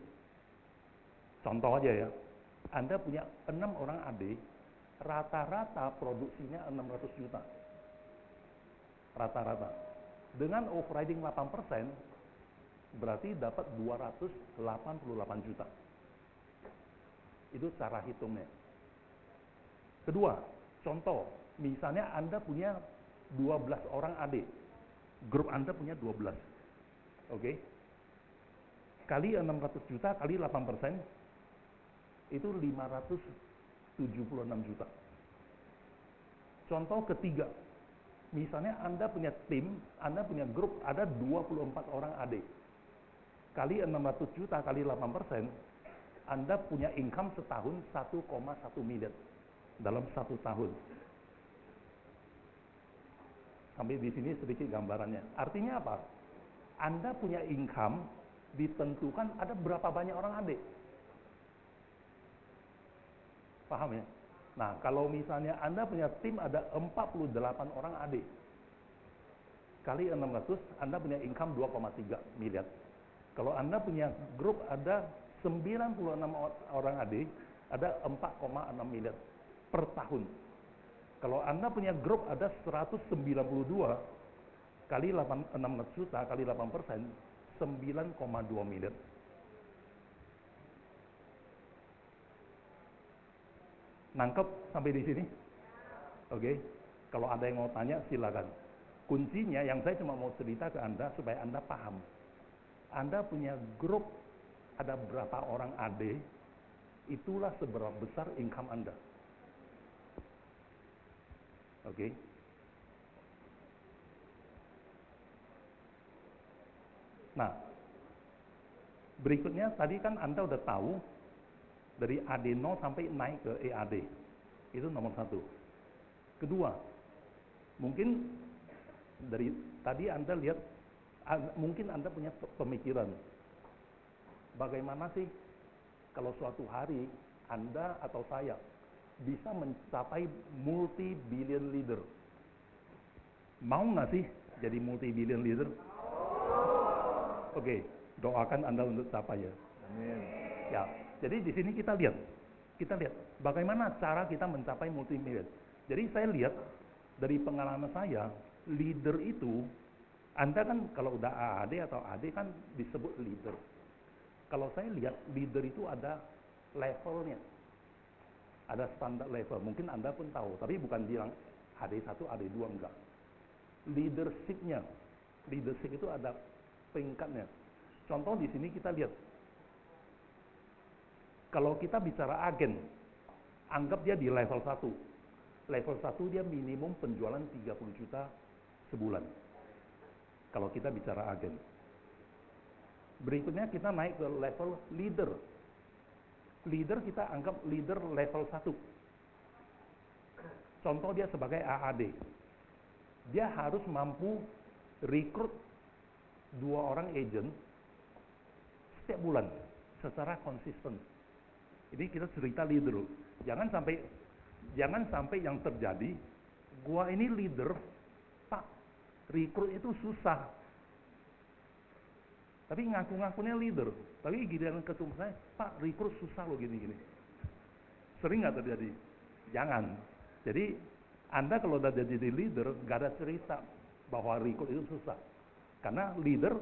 Contoh aja ya. Anda punya 6 orang AD, rata-rata produksinya 600 juta. Rata-rata. Dengan off-riding 8%, berarti dapat 288 juta. Itu cara hitungnya. Kedua, contoh, misalnya Anda punya 12 orang AD. Grup Anda punya 12. Oke? Kali 600 juta, kali 8%, itu 576 juta. Contoh ketiga, misalnya Anda punya tim, Anda punya grup, ada 24 orang AD. Kali 600 juta, kali 8%, Anda punya income setahun 1,1 miliar dalam 1 tahun. Sampai di sini sedikit gambarannya. Artinya apa? Anda punya income ditentukan ada berapa banyak orang AD. Paham ya? Nah, kalau misalnya Anda punya tim ada 48 orang AD. Kali 600, Anda punya income 2,3 miliar. Kalau Anda punya grup ada 96 orang AD, ada 4,6 miliar per tahun. Kalau Anda punya grup ada 192 kali 600 juta kali 8%, 9,2 miliar. Nangkep sampai di sini? Oke. Kalau ada yang mau tanya silakan. Kuncinya yang saya cuma mau cerita ke Anda supaya Anda paham. Anda punya grup ada berapa orang AD, itulah seberapa besar income Anda. Oke. Nah, berikutnya tadi kan Anda udah tahu dari AD0 sampai naik ke EAD. Itu nomor satu. Kedua, mungkin dari tadi Anda lihat, mungkin Anda punya pemikiran, bagaimana sih kalau suatu hari Anda atau saya bisa mencapai multi-billion leader? Mau nggak sih jadi multi-billion leader? Oke, doakan Anda untuk capai ya.
Amin.
Ya, jadi di sini kita lihat bagaimana cara kita mencapai multi-million. Jadi saya lihat dari pengalaman saya, leader itu, Anda kan kalau udah AAD atau AD kan disebut leader. Kalau saya lihat leader itu ada levelnya, ada standar level. Mungkin Anda pun tahu, tapi bukan bilang AD1, AD2 enggak. Leadership itu ada peringkatnya. Contoh di sini kita lihat, kalau kita bicara agen, anggap dia di level 1. Level 1 dia minimum penjualan 30 juta sebulan. Kalau kita bicara agen. Berikutnya kita naik ke level leader. Leader kita anggap leader level 1. Contoh dia sebagai AAD. Dia harus mampu rekrut 2 orang agent setiap bulan secara konsisten. Ini kita cerita leader. Jangan sampai yang terjadi, gua ini leader, Pak, rekrut itu susah. Tapi ngaku-ngakunya leader, tapi giliran ketemu saya, Pak, rekrut susah loh gini-gini. Sering nggak terjadi? Jangan. Jadi Anda kalau udah jadi leader, nggak ada cerita bahwa rekrut itu susah. Karena leader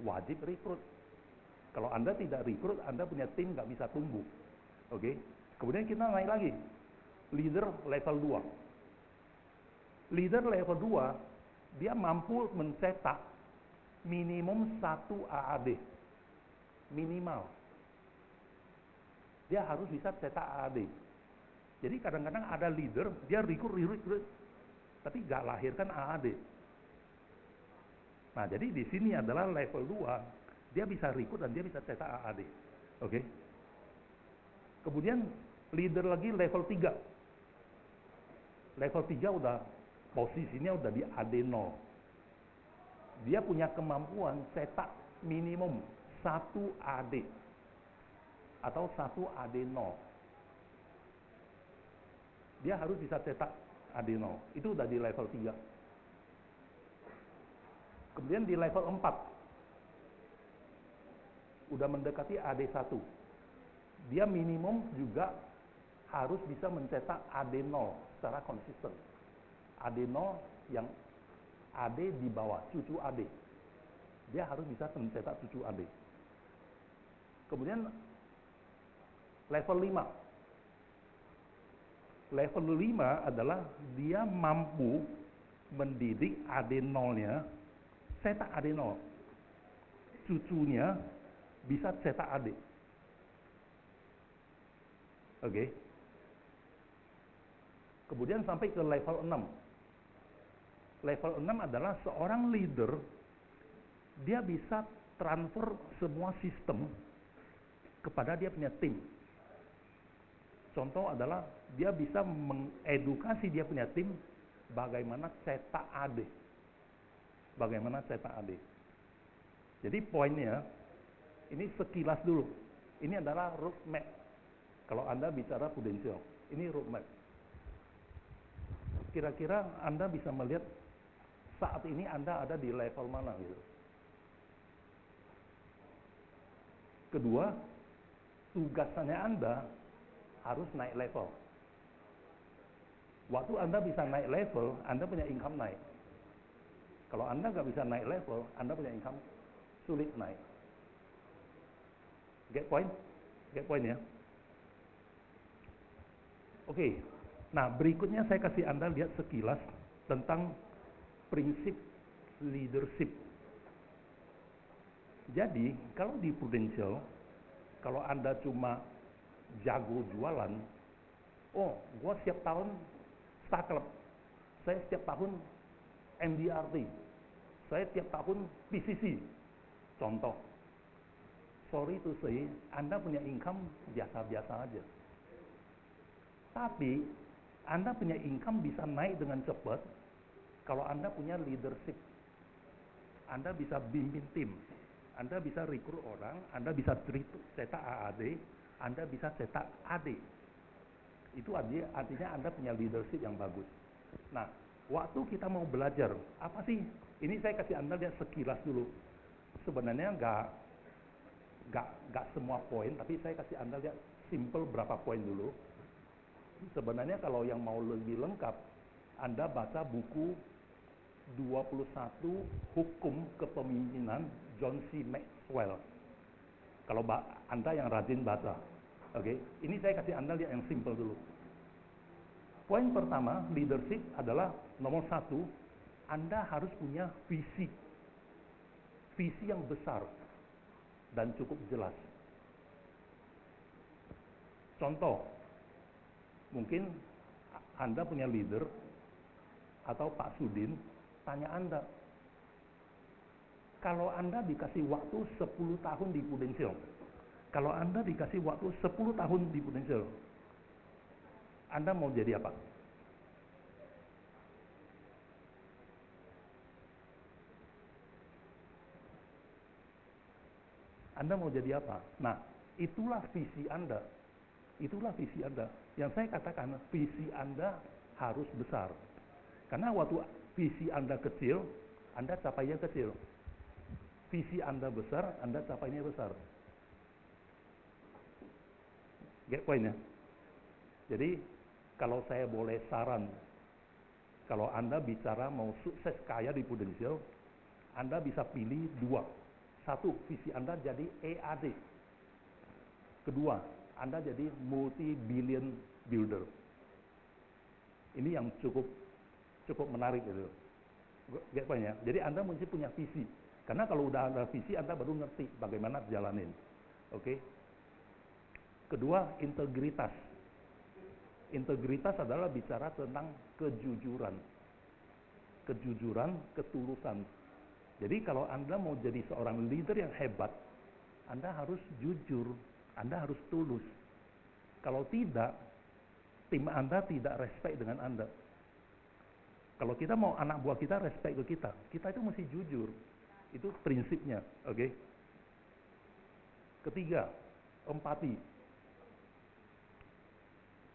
wajib rekrut. Kalau Anda tidak rekrut, Anda punya tim nggak bisa tumbuh. Oke. Kemudian kita naik lagi. Leader level 2. Leader level 2, dia mampu mencetak minimum 1 AAD. Minimal. Dia harus bisa cetak AAD. Jadi kadang-kadang ada leader, dia rekrut, tapi nggak lahirkan AAD. Nah, jadi di sini adalah level 2, dia bisa rekrut dan dia bisa cetak AAD. Oke. Kemudian leader lagi level 3. Level 3 udah posisinya udah di AD0. Dia punya kemampuan cetak minimum 1 AD atau 1 AD0. Dia harus bisa cetak AD0. Itu udah di level 3. Kemudian di level 4 udah mendekati AD1. Dia minimum juga harus bisa mencetak AD0 secara konsisten. AD0 yang AD di bawah, cucu AD. Dia harus bisa mencetak cucu AD. Kemudian level 5. Level 5 adalah dia mampu mendidik AD0-nya, cetak AD0. Cucunya bisa cetak AD. Oke. Kemudian sampai ke level 6. Level 6 adalah seorang leader, dia bisa transfer semua sistem kepada dia punya tim. Contoh adalah dia bisa mengedukasi dia punya tim bagaimana cetak AD. Bagaimana cetak AD. Jadi poinnya, ini sekilas dulu. Ini adalah roadmap. Kalau Anda bicara Prudential, ini roadmap. Kira-kira Anda bisa melihat saat ini Anda ada di level mana gitu. Kedua, tugasannya Anda harus naik level. Waktu Anda bisa naik level, Anda punya income naik. Kalau Anda nggak bisa naik level, Anda punya income sulit naik. Get point? Get point ya? Oke, nah berikutnya saya kasih Anda lihat sekilas tentang prinsip leadership. Jadi, kalau di Prudential, kalau Anda cuma jago jualan, oh, gua setiap tahun Star Club, saya setiap tahun MDRT, saya setiap tahun PCC. Contoh, sorry to say, Anda punya income biasa-biasa aja. Tapi, Anda punya income bisa naik dengan cepat kalau Anda punya leadership. Anda bisa bimbing tim, Anda bisa rekrut orang, Anda bisa cetak AAD, Anda bisa cetak AD. Itu artinya Anda punya leadership yang bagus. Nah, waktu kita mau belajar, apa sih? Ini saya kasih Anda lihat sekilas dulu. Sebenarnya nggak semua poin, tapi saya kasih Anda lihat simple berapa poin dulu. Sebenarnya kalau yang mau lebih lengkap, Anda baca buku 21 Hukum Kepemimpinan John C. Maxwell. Kalau Anda yang rajin baca. Oke, ini saya kasih Anda lihat yang simple dulu. Poin pertama, leadership adalah nomor 1, Anda harus punya visi. Visi yang besar dan cukup jelas. Contoh, mungkin Anda punya leader atau Pak Sudin tanya Anda, kalau Anda dikasih waktu 10 tahun di Prudential, kalau Anda dikasih waktu 10 tahun di Prudential, Anda mau jadi apa? Anda mau jadi apa? Nah, itulah visi Anda. Itulah visi Anda. Yang saya katakan, visi Anda harus besar. Karena waktu visi Anda kecil, Anda capainya kecil. Visi Anda besar, Anda capainya besar. Get point ya? Jadi, kalau saya boleh saran, kalau Anda bicara mau sukses kaya di Prudential, Anda bisa pilih 2. 1, visi Anda jadi EAD. Kedua, Anda jadi multi-billion builder. Ini yang cukup menarik gitu. Get point ya? Jadi Anda mesti punya visi. Karena kalau udah ada visi, Anda baru ngerti bagaimana jalanin. Oke? Kedua, integritas. Integritas adalah bicara tentang kejujuran. Kejujuran, ketulusan. Jadi kalau Anda mau jadi seorang leader yang hebat, Anda harus jujur, Anda harus tulus. Kalau tidak, tim Anda tidak respect dengan Anda. Kalau kita mau anak buah kita respect ke kita itu mesti jujur. Itu prinsipnya, oke? Ketiga, empati.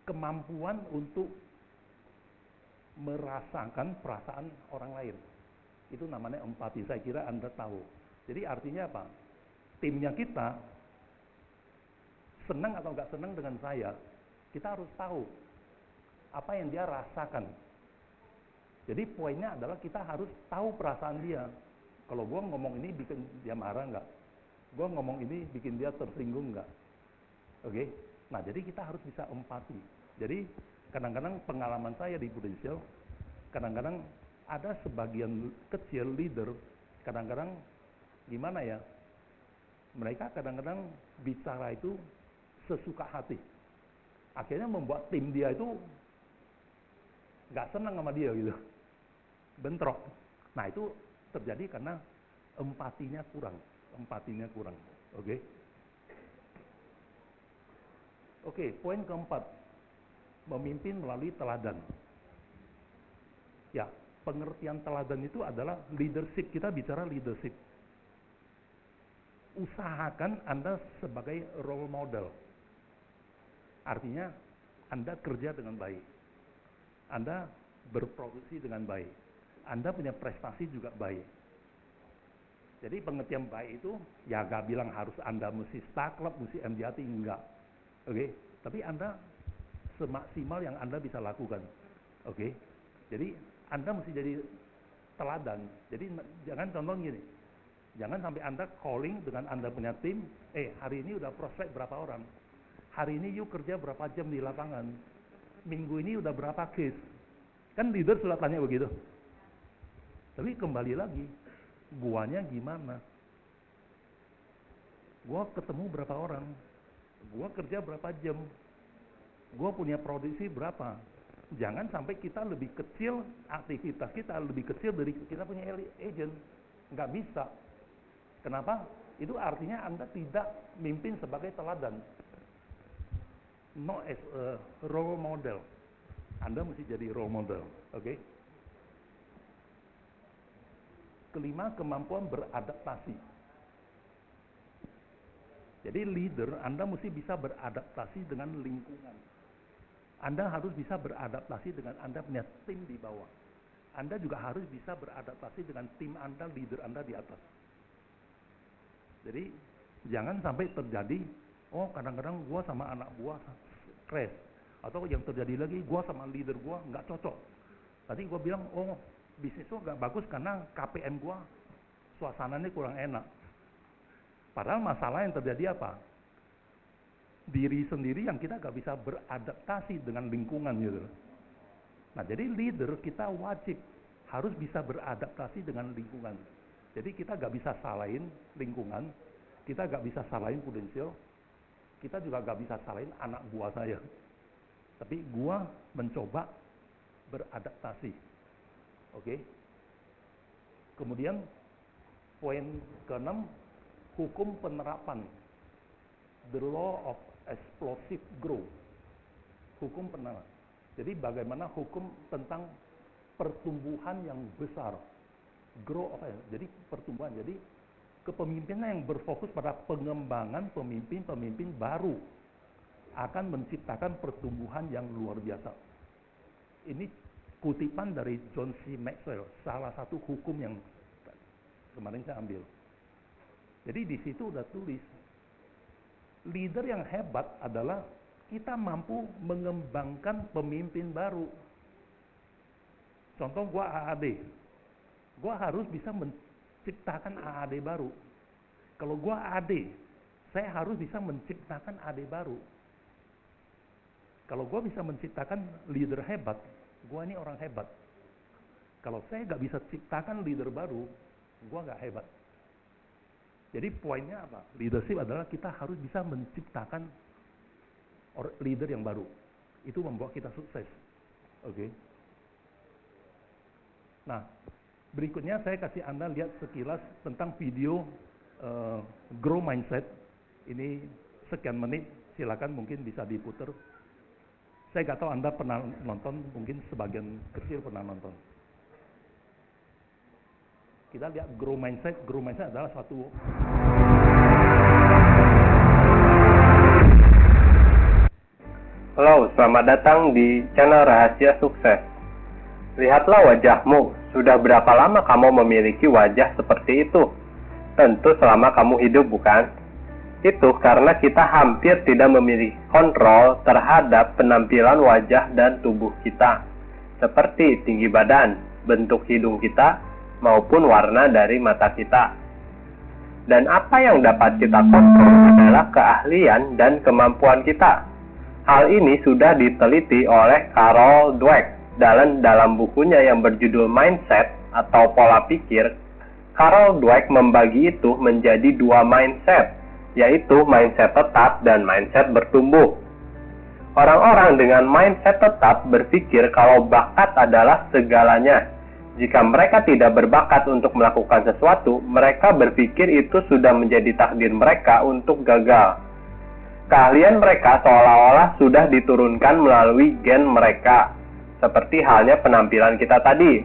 Kemampuan untuk merasakan perasaan orang lain. Itu namanya empati. Saya kira Anda tahu. Jadi artinya apa? Timnya kita senang atau nggak senang dengan saya, kita harus tahu apa yang dia rasakan. Jadi poinnya adalah kita harus tahu perasaan dia. Kalau gua ngomong ini bikin dia marah nggak? Gua ngomong ini bikin dia tersinggung nggak? Oke? Nah, jadi kita harus bisa empati. Jadi kadang-kadang pengalaman saya di Prudential, kadang-kadang ada sebagian kecil leader, kadang-kadang gimana ya, mereka kadang-kadang bicara itu sesuka hati. Akhirnya membuat tim dia itu nggak senang sama dia gitu, bentrok. Nah itu terjadi karena empatinya kurang. Oke? Oke, poin keempat, memimpin melalui teladan. Ya, pengertian teladan itu adalah leadership. Kita bicara leadership. Usahakan Anda sebagai role model. Artinya Anda kerja dengan baik. Anda berproduksi dengan baik. Anda punya prestasi juga baik. Jadi pengertian baik itu, ya gak bilang harus Anda mesti Star Club, mesti MJT, enggak. Oke, tapi Anda semaksimal yang Anda bisa lakukan. Oke, jadi Anda mesti jadi teladan. Jadi jangan contoh gini, jangan sampai Anda calling dengan Anda punya tim, hari ini udah prospek berapa orang, hari ini you kerja berapa jam di lapangan, minggu ini udah berapa case. Kan leader sudah tanya begitu. Tapi kembali lagi, guanya gimana? Gua ketemu berapa orang? Gua kerja berapa jam? Gua punya produksi berapa? Jangan sampai kita lebih kecil, aktivitas kita lebih kecil dari kita punya agent. Nggak bisa. Kenapa? Itu artinya Anda tidak mimpin sebagai teladan. Not as a role model. Anda mesti jadi role model. Oke? Kelima, kemampuan beradaptasi. Jadi leader, Anda mesti bisa beradaptasi dengan lingkungan. Anda harus bisa beradaptasi dengan Anda punya tim di bawah. Anda juga harus bisa beradaptasi dengan tim Anda, leader Anda di atas. Jadi, jangan sampai terjadi, kadang-kadang gua sama anak gua crash. Atau yang terjadi lagi, gua sama leader gua nggak cocok. Tadi gua bilang, bisnis itu nggak bagus karena KPM gua suasananya kurang enak. Padahal masalah yang terjadi apa? Diri sendiri yang kita gak bisa beradaptasi dengan lingkungan gitu. Nah, jadi leader kita wajib harus bisa beradaptasi dengan lingkungan. Jadi kita gak bisa salahin lingkungan, kita gak bisa salahin potensial, kita juga gak bisa salahin anak buah saya. Tapi gua mencoba beradaptasi. Oke? Kemudian poin ke-6, hukum penerapan. The law of explosive growth. Hukum penerapan. Jadi bagaimana hukum tentang pertumbuhan yang besar. Grow jadi pertumbuhan. Jadi kepemimpinan yang berfokus pada pengembangan pemimpin-pemimpin baru akan menciptakan pertumbuhan yang luar biasa. Ini kutipan dari John C. Maxwell, salah satu hukum yang kemarin saya ambil. Jadi di situ udah tulis, leader yang hebat adalah kita mampu mengembangkan pemimpin baru. Contoh gua AAD. Gua harus bisa menciptakan AAD baru. Kalau gua AD, saya harus bisa menciptakan AD baru. Kalau gua bisa menciptakan leader hebat, gua ini orang hebat. Kalau saya nggak bisa ciptakan leader baru, gua nggak hebat. Jadi poinnya apa? Leadership adalah kita harus bisa menciptakan leader yang baru. Itu membuat kita sukses. Oke. Nah, berikutnya saya kasih Anda lihat sekilas tentang video Grow Mindset. Ini sekian menit, silakan mungkin bisa diputar. Saya nggak tahu Anda pernah nonton, mungkin sebagian kecil pernah nonton. Kita lihat Grow Mindset. Grow Mindset adalah suatu
Halo, selamat datang di channel Rahasia Sukses. Lihatlah wajahmu, sudah berapa lama kamu memiliki wajah seperti itu? Tentu selama kamu hidup, bukan? Itu karena kita hampir tidak memiliki kontrol terhadap penampilan wajah dan tubuh kita, seperti tinggi badan, bentuk hidung kita, maupun warna dari mata kita. Dan apa yang dapat kita kontrol adalah keahlian dan kemampuan kita. Hal ini sudah diteliti oleh Carol Dweck dalam bukunya yang berjudul Mindset atau Pola Pikir. Carol Dweck membagi itu menjadi 2 mindset, yaitu mindset tetap dan mindset bertumbuh. Orang-orang dengan mindset tetap berpikir kalau bakat adalah segalanya. Jika mereka tidak berbakat untuk melakukan sesuatu, mereka berpikir itu sudah menjadi takdir mereka untuk gagal. Keahlian mereka seolah-olah sudah diturunkan melalui gen mereka, seperti halnya penampilan kita tadi.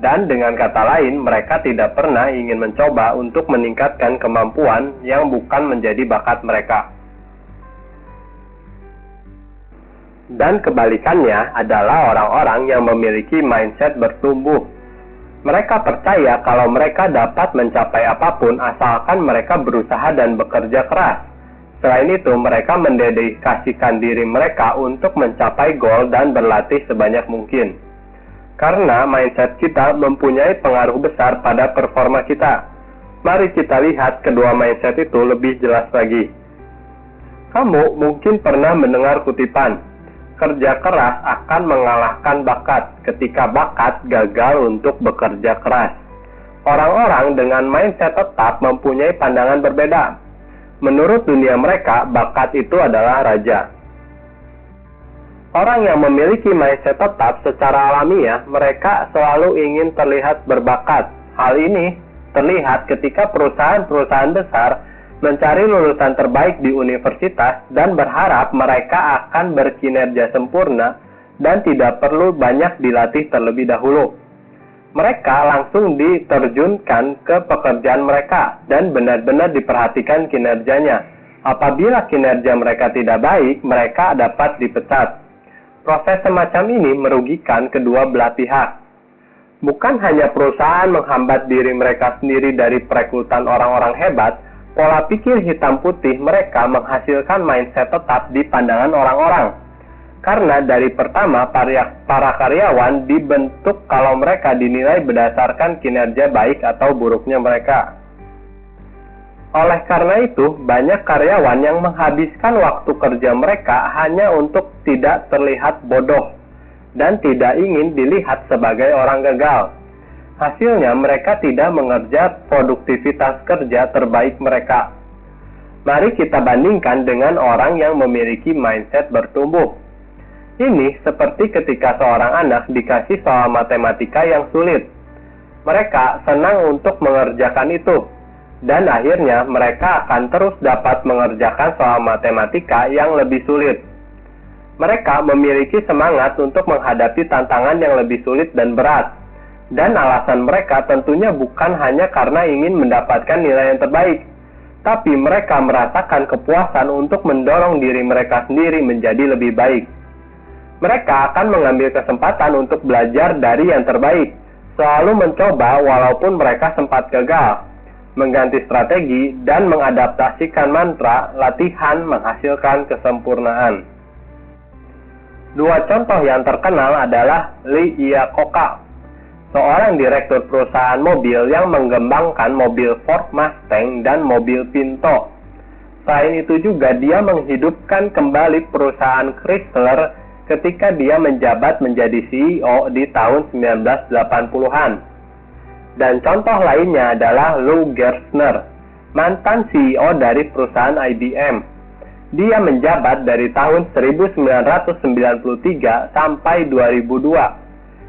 Dan dengan kata lain, mereka tidak pernah ingin mencoba untuk meningkatkan kemampuan yang bukan menjadi bakat mereka. Dan kebalikannya adalah orang-orang yang memiliki mindset bertumbuh. Mereka percaya kalau mereka dapat mencapai apapun asalkan mereka berusaha dan bekerja keras. Selain itu, mereka mendedikasikan diri mereka untuk mencapai goal dan berlatih sebanyak mungkin. Karena mindset kita mempunyai pengaruh besar pada performa kita. Mari kita lihat kedua mindset itu lebih jelas lagi. Kamu mungkin pernah mendengar kutipan, kerja keras akan mengalahkan bakat ketika bakat gagal untuk bekerja keras. Orang-orang dengan mindset tetap mempunyai pandangan berbeda. Menurut dunia mereka, bakat itu adalah raja. Orang yang memiliki mindset tetap secara alamiah, mereka selalu ingin terlihat berbakat. Hal ini terlihat ketika perusahaan-perusahaan besar mencari lulusan terbaik di universitas dan berharap mereka akan berkinerja sempurna dan tidak perlu banyak dilatih terlebih dahulu. Mereka langsung diterjunkan ke pekerjaan mereka dan benar-benar diperhatikan kinerjanya. Apabila kinerja mereka tidak baik, mereka dapat dipecat. Proses semacam ini merugikan kedua belah pihak. Bukan hanya perusahaan menghambat diri mereka sendiri dari perekrutan orang-orang hebat, pola pikir hitam putih mereka menghasilkan mindset tetap di pandangan orang-orang. Karena dari pertama, para karyawan dibentuk kalau mereka dinilai berdasarkan kinerja baik atau buruknya mereka. Oleh karena itu, banyak karyawan yang menghabiskan waktu kerja mereka hanya untuk tidak terlihat bodoh dan tidak ingin dilihat sebagai orang gagal. Hasilnya, mereka tidak mengerja produktivitas kerja terbaik mereka. Mari kita bandingkan dengan orang yang memiliki mindset bertumbuh. Ini seperti ketika seorang anak dikasih soal matematika yang sulit. Mereka senang untuk mengerjakan itu, dan akhirnya mereka akan terus dapat mengerjakan soal matematika yang lebih sulit. Mereka memiliki semangat untuk menghadapi tantangan yang lebih sulit dan berat. Dan alasan mereka tentunya bukan hanya karena ingin mendapatkan nilai yang terbaik, tapi mereka merasakan kepuasan untuk mendorong diri mereka sendiri menjadi lebih baik. Mereka akan mengambil kesempatan untuk belajar dari yang terbaik, selalu mencoba walaupun mereka sempat gagal, mengganti strategi, dan mengadaptasikan mantra latihan menghasilkan kesempurnaan. Dua contoh yang terkenal adalah Lee Iacocca, seorang direktur perusahaan mobil yang mengembangkan mobil Ford Mustang dan mobil Pinto. Selain itu juga dia menghidupkan kembali perusahaan Chrysler ketika dia menjabat menjadi CEO di tahun 1980-an. Dan contoh lainnya adalah Lou Gerstner, mantan CEO dari perusahaan IBM. Dia menjabat dari tahun 1993 sampai 2002.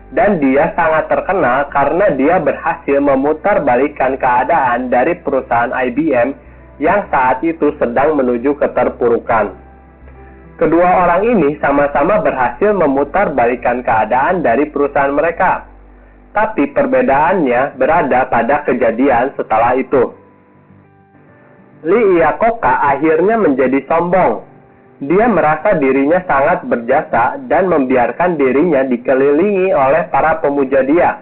Dan dia sangat terkenal karena dia berhasil memutarbalikkan keadaan dari perusahaan IBM yang saat itu sedang menuju keterpurukan. Kedua orang ini sama-sama berhasil memutarbalikkan keadaan dari perusahaan mereka. Tapi perbedaannya berada pada kejadian setelah itu. Lee Iacocca akhirnya menjadi sombong. Dia merasa dirinya sangat berjasa dan membiarkan dirinya dikelilingi oleh para pemuja dia.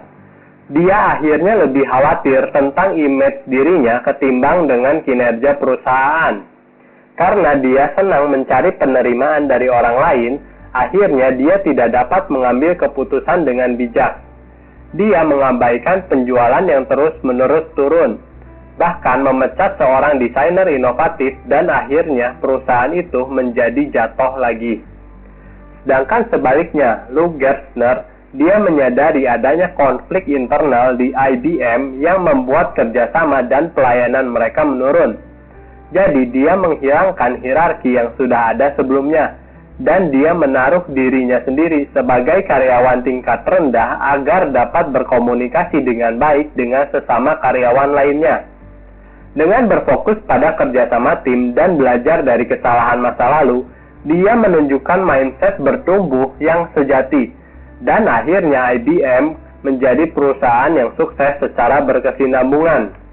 Dia akhirnya lebih khawatir tentang image dirinya ketimbang dengan kinerja perusahaan. Karena dia senang mencari penerimaan dari orang lain, akhirnya dia tidak dapat mengambil keputusan dengan bijak. Dia mengabaikan penjualan yang terus-menerus turun, bahkan memecat seorang desainer inovatif dan akhirnya perusahaan itu menjadi jatuh lagi. Sedangkan sebaliknya, Lou Gerstner, dia menyadari adanya konflik internal di IBM yang membuat kerjasama dan pelayanan mereka menurun. Jadi dia menghilangkan hierarki yang sudah ada sebelumnya, dan dia menaruh dirinya sendiri sebagai karyawan tingkat rendah agar dapat berkomunikasi dengan baik dengan sesama karyawan lainnya. Dengan berfokus pada kerjasama tim dan belajar dari kesalahan masa lalu, dia menunjukkan mindset bertumbuh yang sejati, dan akhirnya IBM menjadi perusahaan yang sukses secara berkesinambungan.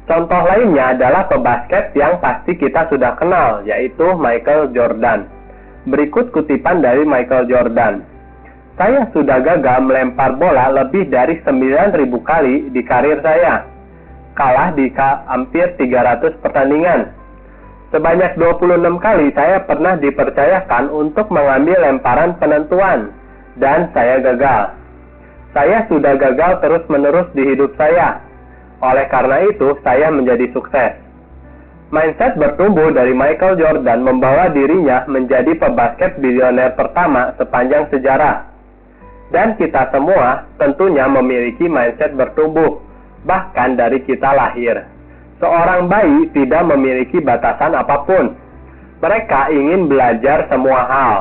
Contoh lainnya adalah pebasket yang pasti kita sudah kenal, yaitu Michael Jordan. Berikut kutipan dari Michael Jordan. Saya sudah gagal melempar bola lebih dari 9.000 kali di karir saya. Kalah di hampir 300 pertandingan. Sebanyak 26 kali saya pernah dipercayakan untuk mengambil lemparan penentuan, dan saya gagal. Saya sudah gagal terus-menerus di hidup saya. Oleh karena itu, saya menjadi sukses. Mindset bertumbuh dari Michael Jordan membawa dirinya menjadi pebasket bilioner pertama sepanjang sejarah. Dan kita semua tentunya memiliki mindset bertumbuh, bahkan dari kita lahir. Seorang bayi tidak memiliki batasan apapun. Mereka ingin belajar semua hal.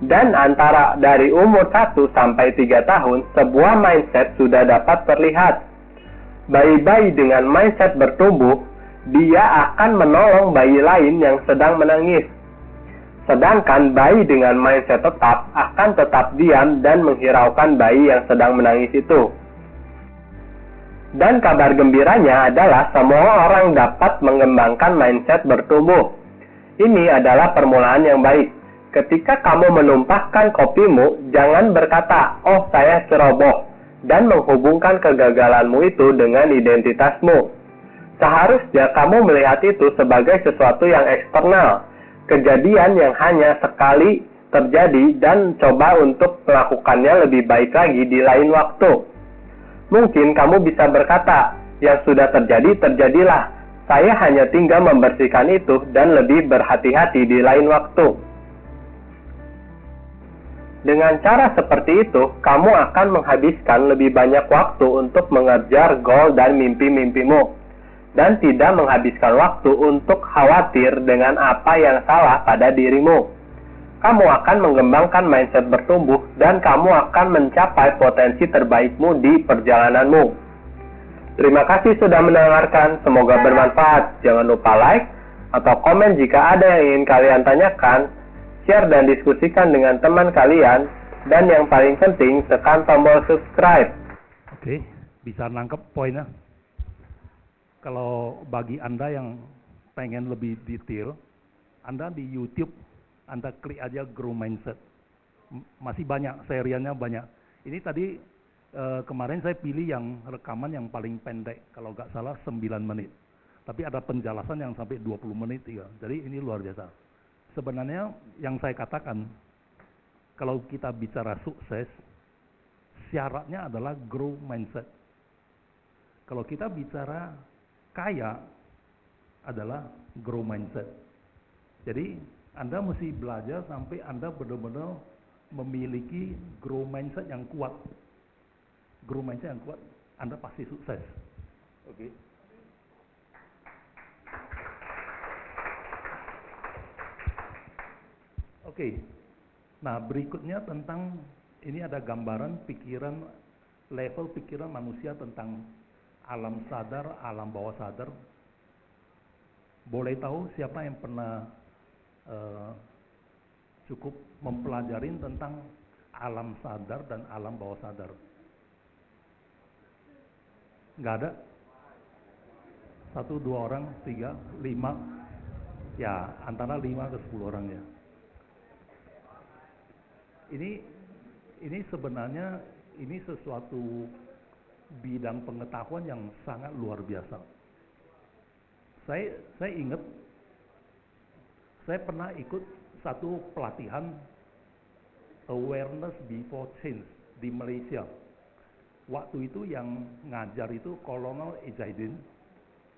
Dan antara dari umur 1 sampai 3 tahun, sebuah mindset sudah dapat terlihat. Bayi-bayi dengan mindset bertumbuh, dia akan menolong bayi lain yang sedang menangis. Sedangkan bayi dengan mindset tetap akan tetap diam dan menghiraukan bayi yang sedang menangis itu. Dan kabar gembiranya adalah semua orang dapat mengembangkan mindset bertumbuh. Ini adalah permulaan yang baik. Ketika kamu menumpahkan kopimu, jangan berkata, "Oh, saya ceroboh," dan menghubungkan kegagalanmu itu dengan identitasmu. Seharusnya kamu melihat itu sebagai sesuatu yang eksternal, kejadian yang hanya sekali terjadi dan coba untuk melakukannya lebih baik lagi di lain waktu. Mungkin kamu bisa berkata, "Yang sudah terjadi, terjadilah. Saya hanya tinggal membersihkan itu dan lebih berhati-hati di lain waktu." Dengan cara seperti itu, kamu akan menghabiskan lebih banyak waktu untuk mengejar goal dan mimpi-mimpimu, dan tidak menghabiskan waktu untuk khawatir dengan apa yang salah pada dirimu. Kamu akan mengembangkan mindset bertumbuh, dan kamu akan mencapai potensi terbaikmu di perjalananmu. Terima kasih sudah mendengarkan, semoga bermanfaat. Jangan lupa like atau komen jika ada yang ingin kalian tanyakan. Share dan diskusikan dengan teman kalian, dan yang paling penting, tekan tombol subscribe.
Oke, bisa nangkep poinnya. Kalau bagi Anda yang pengen lebih detail, Anda di YouTube, Anda klik aja Grow Mindset. Masih banyak, serialnya banyak. Ini tadi kemarin saya pilih yang rekaman yang paling pendek, kalau nggak salah 9 menit. Tapi ada penjelasan yang sampai 20 menit ya. Jadi ini luar biasa. Sebenarnya yang saya katakan, kalau kita bicara sukses, syaratnya adalah grow mindset. Kalau kita bicara kaya, adalah grow mindset. Jadi Anda mesti belajar sampai Anda benar-benar memiliki grow mindset yang kuat. Grow mindset yang kuat, Anda pasti sukses. Oke. Oke, nah berikutnya tentang, ini ada gambaran pikiran, level pikiran manusia tentang alam sadar, alam bawah sadar. Boleh tahu siapa yang pernah cukup mempelajari tentang alam sadar dan alam bawah sadar? Nggak ada? 1, 2 orang, 3, 5? Ya, antara 5 ke 10 orang ya. Ini sebenarnya ini sesuatu bidang pengetahuan yang sangat luar biasa. Saya ingat saya pernah ikut satu pelatihan awareness before change di Malaysia. Waktu itu yang ngajar itu Kolonel Ejidin,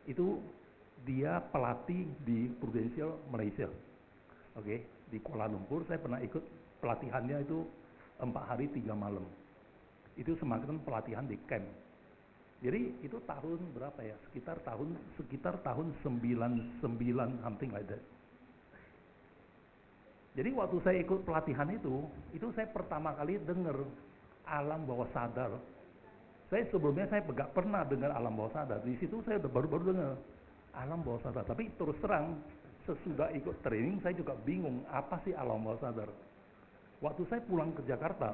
itu dia pelatih di Prudential Malaysia. Oke, di Kuala Lumpur saya pernah ikut pelatihannya itu 4 hari 3 malam. Itu semacam pelatihan di camp. Jadi itu tahun berapa ya? Sekitar tahun 99, something like that. Jadi waktu saya ikut pelatihan itu saya pertama kali dengar alam bawah sadar. Sebelumnya saya nggak pernah dengar alam bawah sadar. Di situ saya baru dengar alam bawah sadar. Tapi terus terang, sesudah ikut training saya juga bingung apa sih alam bawah sadar. Waktu saya pulang ke Jakarta,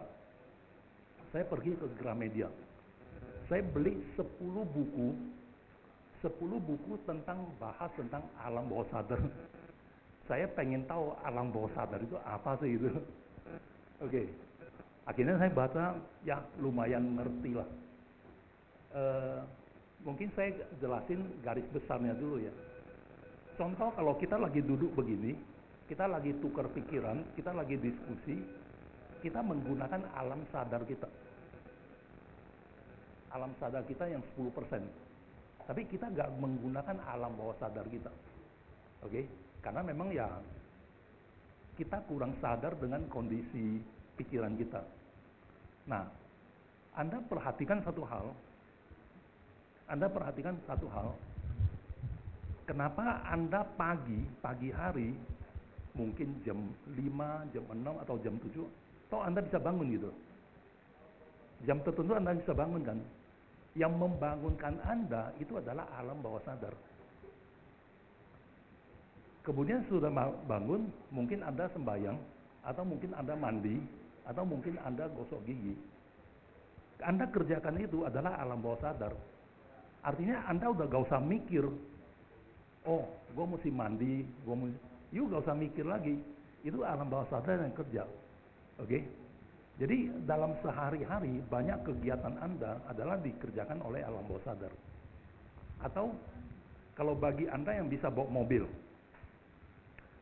saya pergi ke Gramedia. Saya beli 10 buku bahas tentang alam bawah sadar. Saya pengen tahu alam bawah sadar itu apa sih itu. Oke. Akhirnya saya baca, ya lumayan ngerti lah. Mungkin saya jelasin garis besarnya dulu ya. Contoh kalau kita lagi duduk begini, kita lagi tukar pikiran, kita lagi diskusi, kita menggunakan alam sadar kita. Alam sadar kita yang 10%. Tapi kita nggak menggunakan alam bawah sadar kita. Oke? Karena memang ya kita kurang sadar dengan kondisi pikiran kita. Nah, Anda perhatikan satu hal. Kenapa Anda pagi hari, mungkin jam 5, jam 6, atau jam 7, toh Anda bisa bangun gitu. Jam tertentu Anda bisa bangun kan. Yang membangunkan Anda itu adalah alam bawah sadar. Kemudian sudah bangun, mungkin Anda sembahyang, atau mungkin Anda mandi, atau mungkin Anda gosok gigi. Anda kerjakan itu adalah alam bawah sadar. Artinya Anda udah gak usah mikir, oh gue mesti mandi, you gak usah mikir lagi. Itu alam bawah sadar yang kerja. Oke? Jadi dalam sehari-hari banyak kegiatan Anda adalah dikerjakan oleh alam bawah sadar. Atau kalau bagi Anda yang bisa bawa mobil,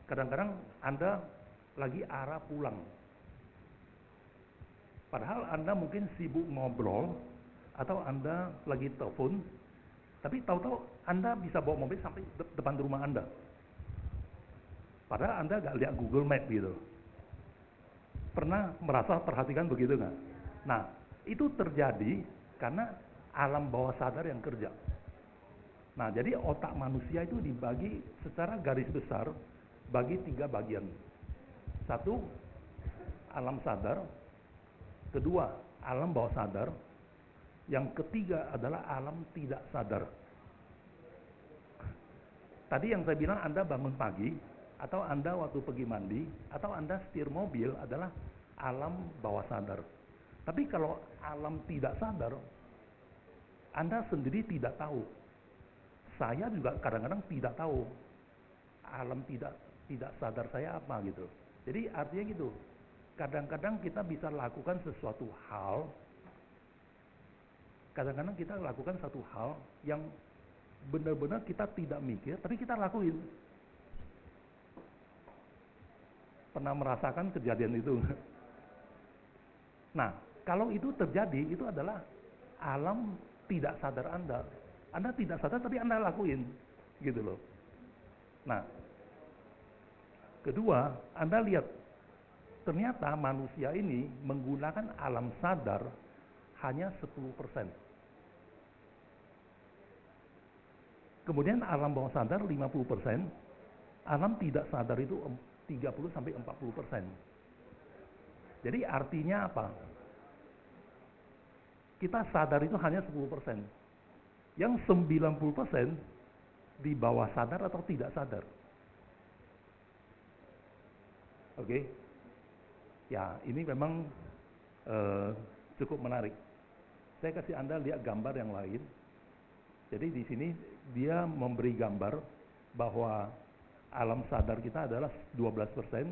kadang-kadang Anda lagi arah pulang. Padahal Anda mungkin sibuk ngobrol, atau Anda lagi telepon, tapi tahu-tahu Anda bisa bawa mobil sampai depan rumah Anda. Padahal Anda nggak lihat Google Map gitu. Pernah perhatikan begitu nggak? Nah, itu terjadi karena alam bawah sadar yang kerja. Nah, jadi otak manusia itu dibagi secara garis besar bagi 3 bagian. 1, alam sadar. 2, alam bawah sadar. Yang ketiga adalah alam tidak sadar. Tadi yang saya bilang Anda bangun pagi, atau Anda waktu pergi mandi, atau Anda setir mobil adalah alam bawah sadar. Tapi kalau alam tidak sadar, Anda sendiri tidak tahu. Saya juga kadang-kadang tidak tahu alam tidak sadar saya apa gitu. Jadi artinya gitu, kadang-kadang kita bisa lakukan sesuatu hal, kadang-kadang kita lakukan satu hal yang benar-benar kita tidak mikir, tapi kita lakuin. Pernah merasakan kejadian itu? Nah, kalau itu terjadi, itu adalah alam tidak sadar Anda. Anda tidak sadar, tapi Anda lakuin. Gitu loh. Nah, kedua, Anda lihat, ternyata manusia ini menggunakan alam sadar hanya 10%. Kemudian alam bawah sadar 50%, alam tidak sadar itu 30-40%. Jadi artinya apa? Kita sadar itu hanya 10%. Yang 90% di bawah sadar atau tidak sadar. Oke? Ya, ini memang cukup menarik. Saya kasih Anda lihat gambar yang lain. Jadi di sini dia memberi gambar bahwa alam sadar kita adalah 12%,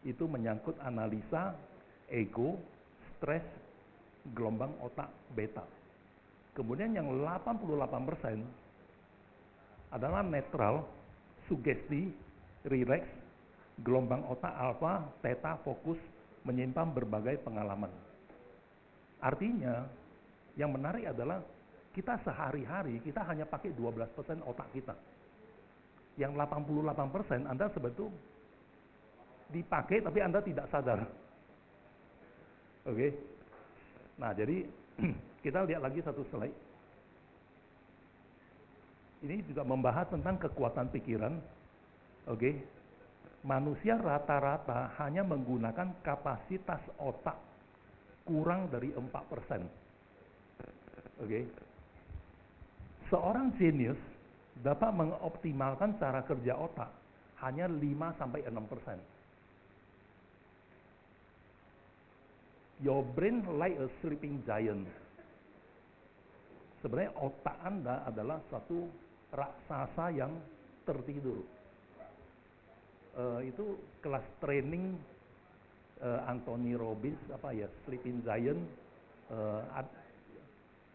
itu menyangkut analisa, ego, stres, gelombang otak beta. Kemudian yang 88% adalah netral, sugesti, rileks, gelombang otak alfa, theta, fokus, menyimpan berbagai pengalaman. Artinya, yang menarik adalah kita sehari-hari, kita hanya pakai 12% otak kita. Yang 88% Anda sebetulnya dipakai, tapi Anda tidak sadar. Oke? Nah, jadi kita lihat lagi satu slide. Ini juga membahas tentang kekuatan pikiran. Oke? Manusia rata-rata hanya menggunakan kapasitas otak kurang dari 4%. Oke? Seorang jenius dapat mengoptimalkan cara kerja otak hanya 5-6%. Your brain like a sleeping giant. Sebenarnya otak Anda adalah satu raksasa yang tertidur. Itu kelas training Anthony Robbins, apa ya, Sleeping Giant,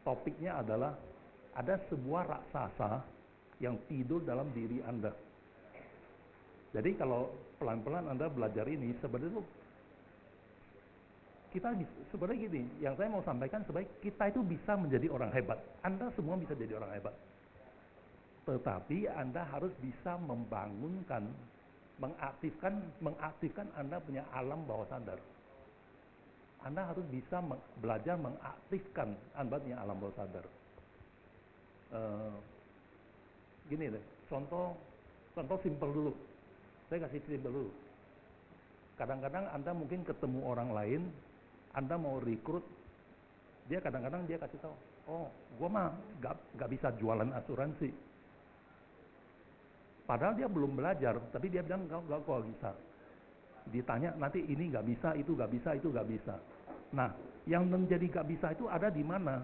topiknya adalah ada sebuah raksasa yang tidur dalam diri Anda. Jadi kalau pelan-pelan Anda belajar ini, sebenarnya kita sebenarnya gini, yang saya mau sampaikan sebaik kita itu bisa menjadi orang hebat. Anda semua bisa jadi orang hebat. Tetapi Anda harus bisa membangunkan, mengaktifkan Anda punya alam bawah sadar. Anda harus bisa belajar mengaktifkan Anda punya alam bawah sadar. Gini deh, contoh simpel dulu. Saya kasih simpel dulu. Kadang-kadang Anda mungkin ketemu orang lain, Anda mau rekrut, dia kadang-kadang dia kasih tahu, oh, gua mah gak bisa jualan asuransi. Padahal dia belum belajar, tapi dia bilang gak bisa. Ditanya nanti ini gak bisa, itu gak bisa, itu gak bisa. Nah, yang menjadi gak bisa itu ada di mana?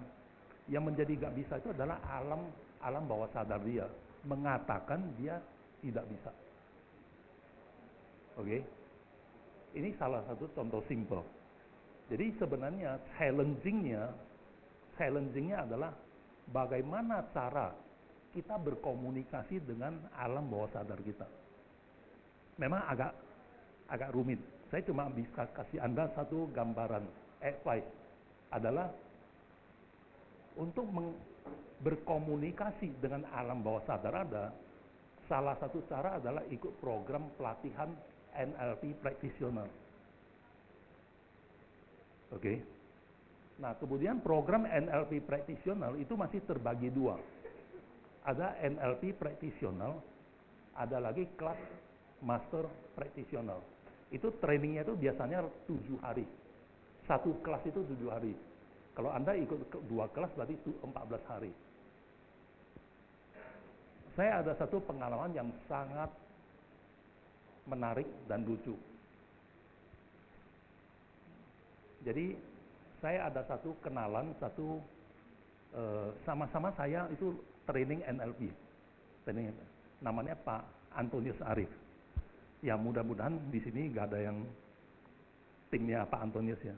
Yang menjadi gak bisa itu adalah alam bawah sadar dia mengatakan dia tidak bisa. Oke? Ini salah satu contoh simple. Jadi sebenarnya challengingnya adalah bagaimana cara kita berkomunikasi dengan alam bawah sadar kita. Memang agak rumit. Saya cuma bisa kasih Anda satu gambaran, advice adalah untuk berkomunikasi dengan alam bawah sadar Anda. Salah satu cara adalah ikut program pelatihan NLP Practitioner. Oke. Nah, kemudian program NLP Practitioner itu masih terbagi dua. Ada NLP Practitioner, ada lagi kelas Master Practitioner. Itu trainingnya itu biasanya 7 hari. Satu kelas itu 7 hari. Kalau Anda ikut 2 kelas berarti itu 14 hari. Saya ada satu pengalaman yang sangat menarik dan lucu. Jadi saya ada satu kenalan, sama-sama saya itu training NLP. Namanya Pak Antonius Arif. Ya mudah-mudahan di sini nggak ada yang timnya Pak Antonius ya.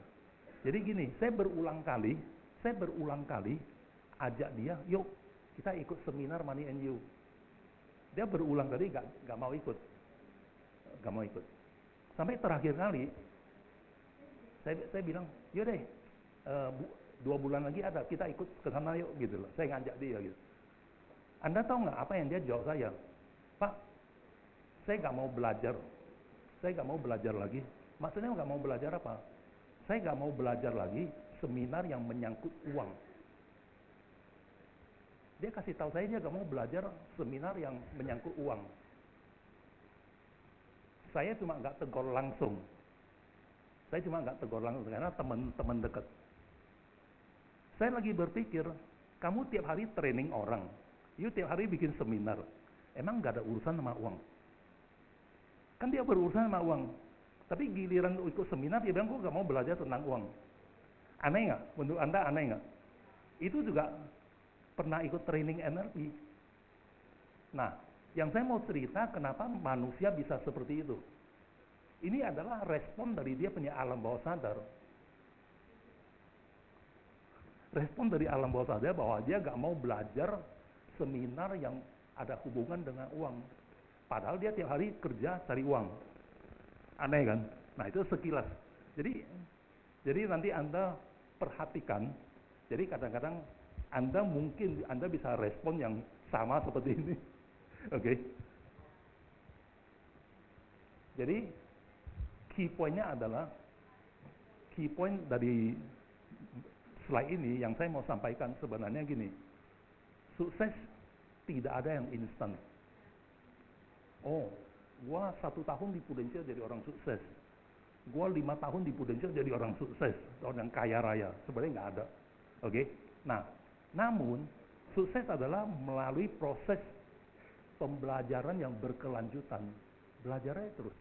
Jadi gini, saya berulang kali ajak dia, yuk kita ikut seminar Money and You. Dia berulang kali nggak mau ikut. Sampai terakhir kali saya bilang, yuk deh, 2 bulan lagi ada, kita ikut ke sana yuk gitu loh. Saya ngajak dia gitu. Anda tahu nggak apa yang dia jawab saya? Pak, saya nggak mau belajar lagi. Maksudnya nggak mau belajar apa? Saya nggak mau belajar lagi seminar yang menyangkut uang. Dia kasih tahu saya dia nggak mau belajar seminar yang menyangkut uang. Saya cuma nggak tegur langsung. Karena teman-teman dekat. Saya lagi berpikir, kamu tiap hari training orang, you tiap hari bikin seminar, emang nggak ada urusan sama uang? Kan dia berurusan sama uang. Tapi giliran ikut seminar, dia bilang, gue gak mau belajar tentang uang. Aneh nggak? Menurut Anda aneh nggak? Itu juga pernah ikut training NLP. Nah, yang saya mau cerita kenapa manusia bisa seperti itu. Ini adalah respon dari dia punya alam bawah sadar. Respon dari alam bawah sadar bahwa dia gak mau belajar seminar yang ada hubungan dengan uang. Padahal dia tiap hari kerja cari uang. Aneh kan? Nah itu sekilas. Jadi nanti Anda perhatikan. Jadi kadang-kadang Anda bisa respon yang sama seperti ini. Oke. Jadi key point dari slide ini yang saya mau sampaikan sebenarnya gini. Sukses tidak ada yang instan. Oh, gua 1 tahun di Prudential jadi orang sukses. Gua 5 tahun di Prudential jadi orang sukses, orang kaya raya. Sebenarnya nggak ada. Oke. Nah, namun sukses adalah melalui proses pembelajaran yang berkelanjutan. Belajarnya terus.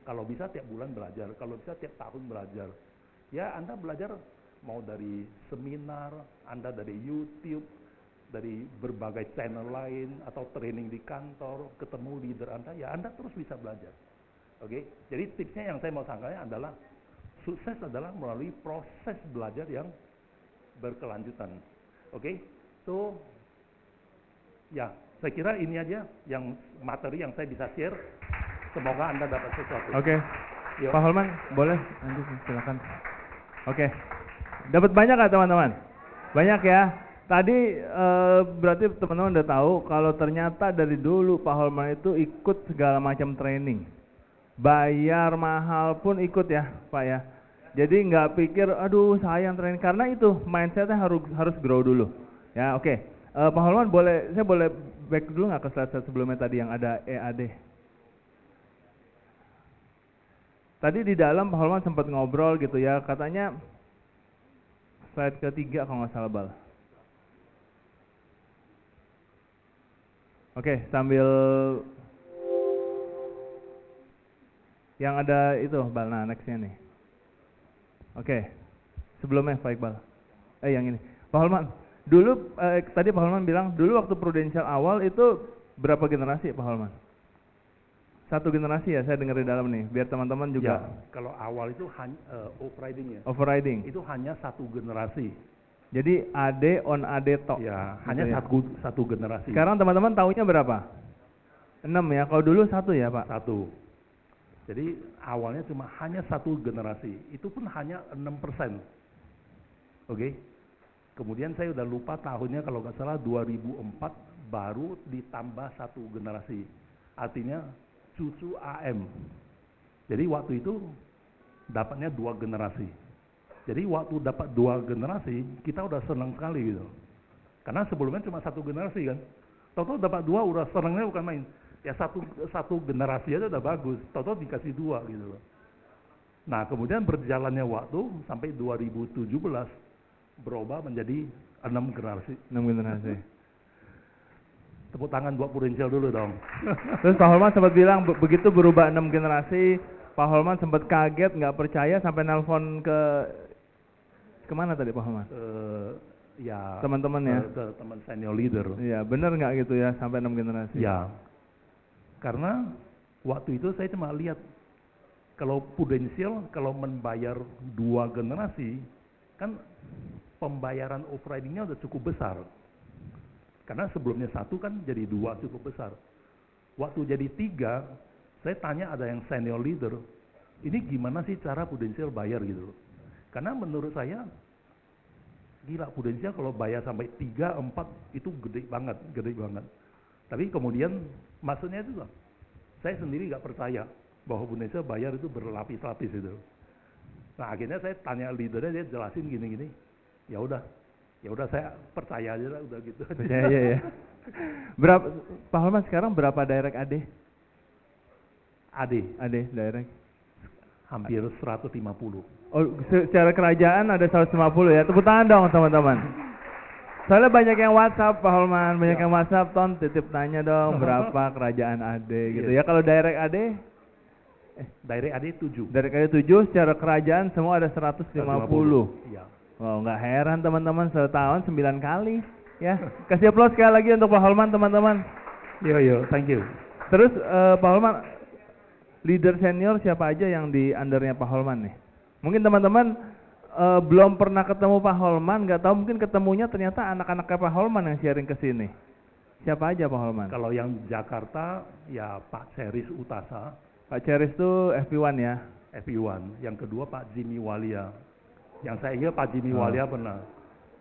Kalau bisa tiap bulan belajar, kalau bisa tiap tahun belajar. Ya, Anda belajar mau dari seminar, Anda dari YouTube, dari berbagai channel lain, atau training di kantor, ketemu leader Anda, ya Anda terus bisa belajar. Oke, jadi tipsnya yang saya mau sampaikan adalah sukses adalah melalui proses belajar yang berkelanjutan. Oke, so ya saya kira ini aja yang materi yang saya bisa share. Semoga Anda dapat sesuatu.
Oke.
Yuk.
Pak Holman, boleh lanjut silakan. Oke. Dapat banyak nggak teman-teman? Banyak ya. Tadi berarti teman-teman udah tahu kalau ternyata dari dulu Pak Holman itu ikut segala macam training. Bayar mahal pun ikut ya, Pak ya. Jadi nggak pikir, aduh sayang training, karena itu mindsetnya harus grow dulu. Ya oke. Pak Holman saya boleh back dulu nggak ke slide sebelumnya tadi yang ada EAD? Tadi di dalam Pak Holman sempat ngobrol gitu ya, katanya slide ketiga kalau nggak salah Bal. Oke, sambil yang ada itu Bal, nah nextnya nih. Oke, sebelumnya Pak Iqbal. Yang ini. Pak Holman, dulu tadi Pak Holman bilang, dulu waktu Prudential awal itu berapa generasi Pak Holman? Satu generasi ya, saya dengar di dalam nih, biar teman-teman juga.
Ya, kalau awal itu hanya overriding ya.
Overriding.
Itu hanya satu generasi.
Jadi AD on AD tok.
Ya,
gitu
hanya
ya.
satu generasi.
Sekarang teman-teman tahunya berapa? 6 ya, kalau dulu 1 ya Pak?
Satu. Jadi awalnya cuma hanya satu generasi, itu pun hanya 6%. Oke. Kemudian saya udah lupa tahunnya, kalau nggak salah 2004 baru ditambah satu generasi. Artinya cucu AM. Jadi waktu itu dapatnya 2 generasi. Jadi waktu dapat 2 generasi, kita udah senang sekali gitu. Karena sebelumnya cuma satu generasi kan. Tahu-tahu dapat 2 udah senangnya bukan main. Ya satu generasi aja udah bagus, tahu-tahu dikasih 2 gitu loh. Nah kemudian berjalannya waktu sampai 2017 berubah menjadi 6 generasi.
6 generasi.
Tepuk tangan buat Prudential dulu dong.
Terus Pak Holman sempat bilang begitu berubah 6 generasi, Pak Holman sempat kaget, nggak percaya sampai nelpon kemana tadi Pak Holman?
Ya
teman-teman ya.
Ke teman senior leader.
Iya benar nggak gitu ya sampai 6 generasi?
Ya. Karena waktu itu saya cuma lihat kalau Prudential kalau membayar 2 generasi kan pembayaran overridingnya udah cukup besar. Karena sebelumnya 1 kan jadi 2 cukup besar. Waktu jadi 3 saya tanya ada yang senior leader, ini gimana sih cara Prudential bayar gitu loh. Karena menurut saya gila Prudential kalau bayar sampai 3, 4 itu gede banget. Tapi kemudian maksudnya itu saya sendiri nggak percaya bahwa Prudential bayar itu berlapis-lapis itu. Nah akhirnya saya tanya leadernya, dia jelasin gini-gini. Ya udah saya percaya aja lah udah gitu.
Percaya ya. Berapa Pak Holman sekarang berapa direct AD? AD direct
hampir 150.
Oh, secara kerajaan ada 150 ya. Tepuk tangan dong teman-teman. Soalnya banyak yang WhatsApp Pak Holman, banyak yang WhatsApp, Ton titip tanya dong berapa kerajaan AD gitu ya. Kalau direct AD?
Direct AD 7.
Direct AD 7, secara kerajaan semua ada 150.
Iya.
Wow, nggak heran teman-teman, setahun 9 kali ya. Kasih aplaus sekali lagi untuk Pak Holman teman-teman.
Yo, thank you.
Terus Pak Holman, leader senior siapa aja yang di undernya Pak Holman nih? Mungkin teman-teman belum pernah ketemu Pak Holman, nggak tahu mungkin ketemunya ternyata anak-anaknya Pak Holman yang sharing ke sini. Siapa aja Pak Holman?
Kalau yang Jakarta ya Pak Ceris Utasa.
Pak Ceris itu FP1 ya?
FP1. Yang kedua Pak Jimmy Walia. Yang saya ingat Pak Jimmy Walia pernah.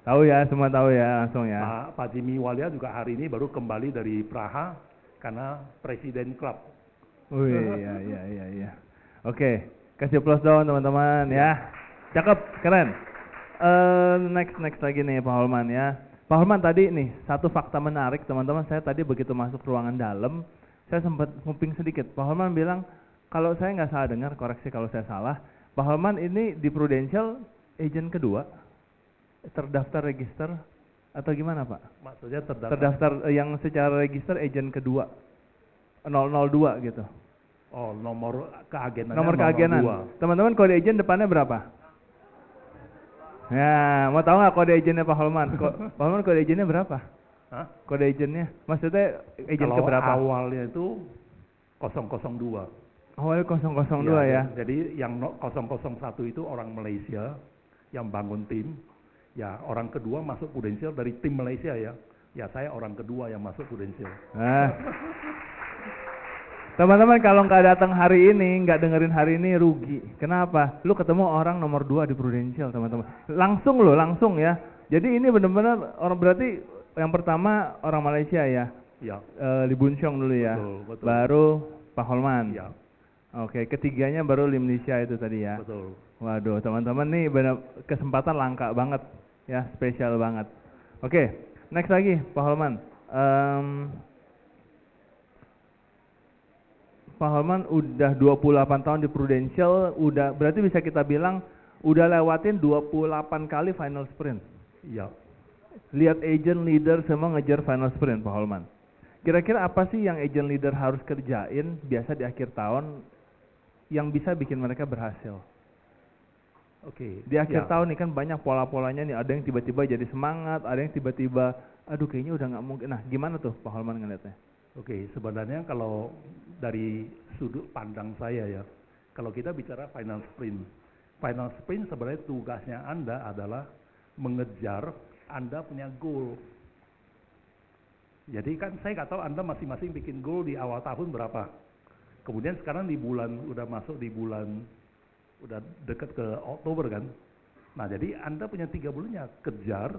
Tahu ya, semua tahu ya langsung ya.
Pak Jimmy Walia juga hari ini baru kembali dari Praha karena Presiden Club.
Wih, iya. Oke, kasih aplaus dong teman-teman ya. Cakep, keren. Next lagi nih Pak Holman ya. Pak Holman tadi nih, satu fakta menarik teman-teman, saya tadi begitu masuk ruangan dalam, saya sempat nguping sedikit. Pak Holman bilang, kalau saya nggak salah dengar, koreksi kalau saya salah, Pak Holman ini di Prudential agent kedua, terdaftar register, atau gimana Pak?
Maksudnya
terdaftar yang secara register agent kedua, 002 gitu.
Oh, nomor keagenan.
Nomor keagenan. Teman-teman kode agent depannya berapa? Ya, mau tahu nggak kode agentnya Pak Holman? Pak Holman kode agentnya berapa?
Hah?
Kode agentnya? Maksudnya agent
kalau
keberapa?
Awalnya itu 002.
Awalnya 002 ya.
Jadi yang 001 itu orang Malaysia yang bangun tim. Ya, orang kedua masuk Prudential dari tim Malaysia ya. Ya, saya orang kedua yang masuk Prudential.
Nah. Teman-teman kalau nggak datang hari ini, nggak dengerin hari ini rugi. Kenapa? Lu ketemu orang nomor 2 di Prudential, teman-teman. Langsung ya. Jadi ini benar-benar orang, berarti yang pertama orang Malaysia ya.
Ya.
Lee Boon Siong dulu ya.
Betul.
Baru Pak Holman.
Ya.
Oke, ketiganya baru Lim Nisha itu tadi ya.
Betul.
Waduh, teman-teman nih benar kesempatan langka banget ya, spesial banget. Oke, next lagi Pak Holman. Pak Holman udah 28 tahun di Prudential, udah berarti bisa kita bilang udah lewatin 28 kali final sprint.
Iya.
Lihat agent leader semua ngejar final sprint Pak Holman. Kira-kira apa sih yang agent leader harus kerjain biasa di akhir tahun yang bisa bikin mereka berhasil?
Oke.
Di akhir tahun nih kan banyak pola-polanya nih, ada yang tiba-tiba jadi semangat, ada yang tiba-tiba aduh kayaknya udah nggak mungkin. Nah, gimana tuh Pak Holman ngeliatnya?
Oke, sebenarnya kalau dari sudut pandang saya ya, kalau kita bicara final sprint sebenarnya tugasnya Anda adalah mengejar Anda punya goal. Jadi kan saya nggak tahu Anda masing-masing bikin goal di awal tahun berapa. Kemudian sekarang udah masuk di bulan, udah dekat ke Oktober kan. Nah jadi Anda punya 3 bulannya, kejar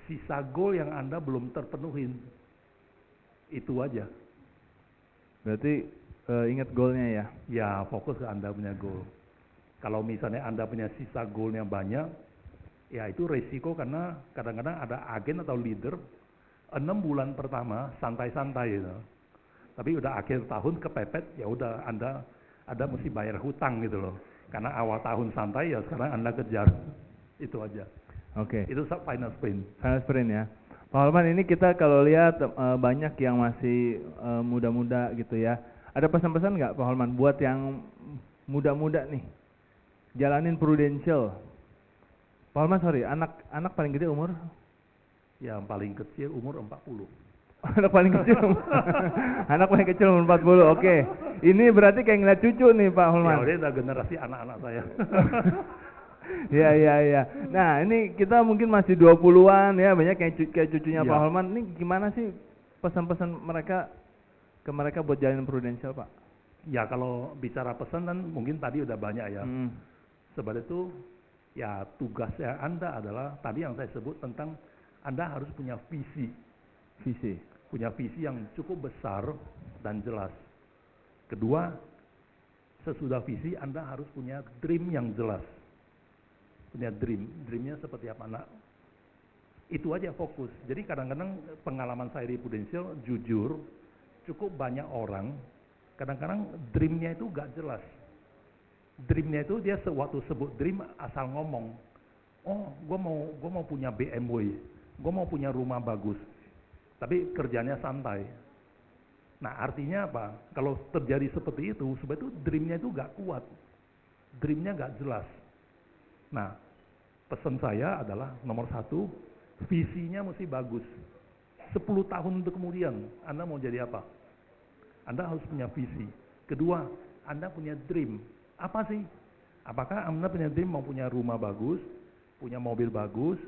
sisa goal yang Anda belum terpenuhin. Itu aja.
Berarti ingat goalnya ya?
Ya fokus ke Anda punya goal. Kalau misalnya Anda punya sisa goalnya banyak, ya itu resiko karena kadang-kadang ada agen atau leader 6 bulan pertama santai-santai gitu. Tapi udah akhir tahun kepepet, ya udah Anda mesti bayar hutang gitu loh. Karena awal tahun santai ya sekarang Anda kejar. Itu aja.
Oke.
Itu final sprint.
Final sprint ya. Pak Holman, ini kita kalau lihat banyak yang masih muda-muda gitu ya. Ada pesan-pesan nggak Pak Holman buat yang muda-muda nih jalanin Prudential? Pak Holman sorry, anak paling gede umur?
Yang paling kecil umur 40.
Anak paling kecil, anak paling kecil umur 40. Oke. Ini berarti kayak ngeliat cucu nih Pak Holman.
Ya udah generasi anak-anak saya.
Ya. Nah ini kita mungkin masih 20-an ya, banyak kayak cucunya Pak Holman. Ini gimana sih pesan-pesan mereka ke mereka buat jalanin Prudential Pak?
Ya kalau bicara pesan kan mungkin tadi udah banyak ya. Sebab itu ya tugasnya Anda adalah tadi yang saya sebut tentang Anda harus punya visi. Punya visi yang cukup besar dan jelas. Kedua, sesudah visi Anda harus punya dream yang jelas. Punya dreamnya seperti apa? Nah, itu aja fokus. Jadi kadang-kadang pengalaman saya di Prudential, jujur, cukup banyak orang, kadang-kadang dreamnya itu gak jelas. Dreamnya itu dia sewaktu sebut dream asal ngomong, oh gue mau punya BMW, gue mau punya rumah bagus, tapi kerjanya santai. Nah artinya apa? Kalau terjadi seperti itu, sebetulnya dreamnya itu gak kuat, dreamnya gak jelas. Nah, pesan saya adalah nomor 1, visinya mesti bagus. 10 tahun untuk kemudian, Anda mau jadi apa? Anda harus punya visi. Kedua, Anda punya dream. Apa sih? Apakah Anda punya dream mau punya rumah bagus, punya mobil bagus,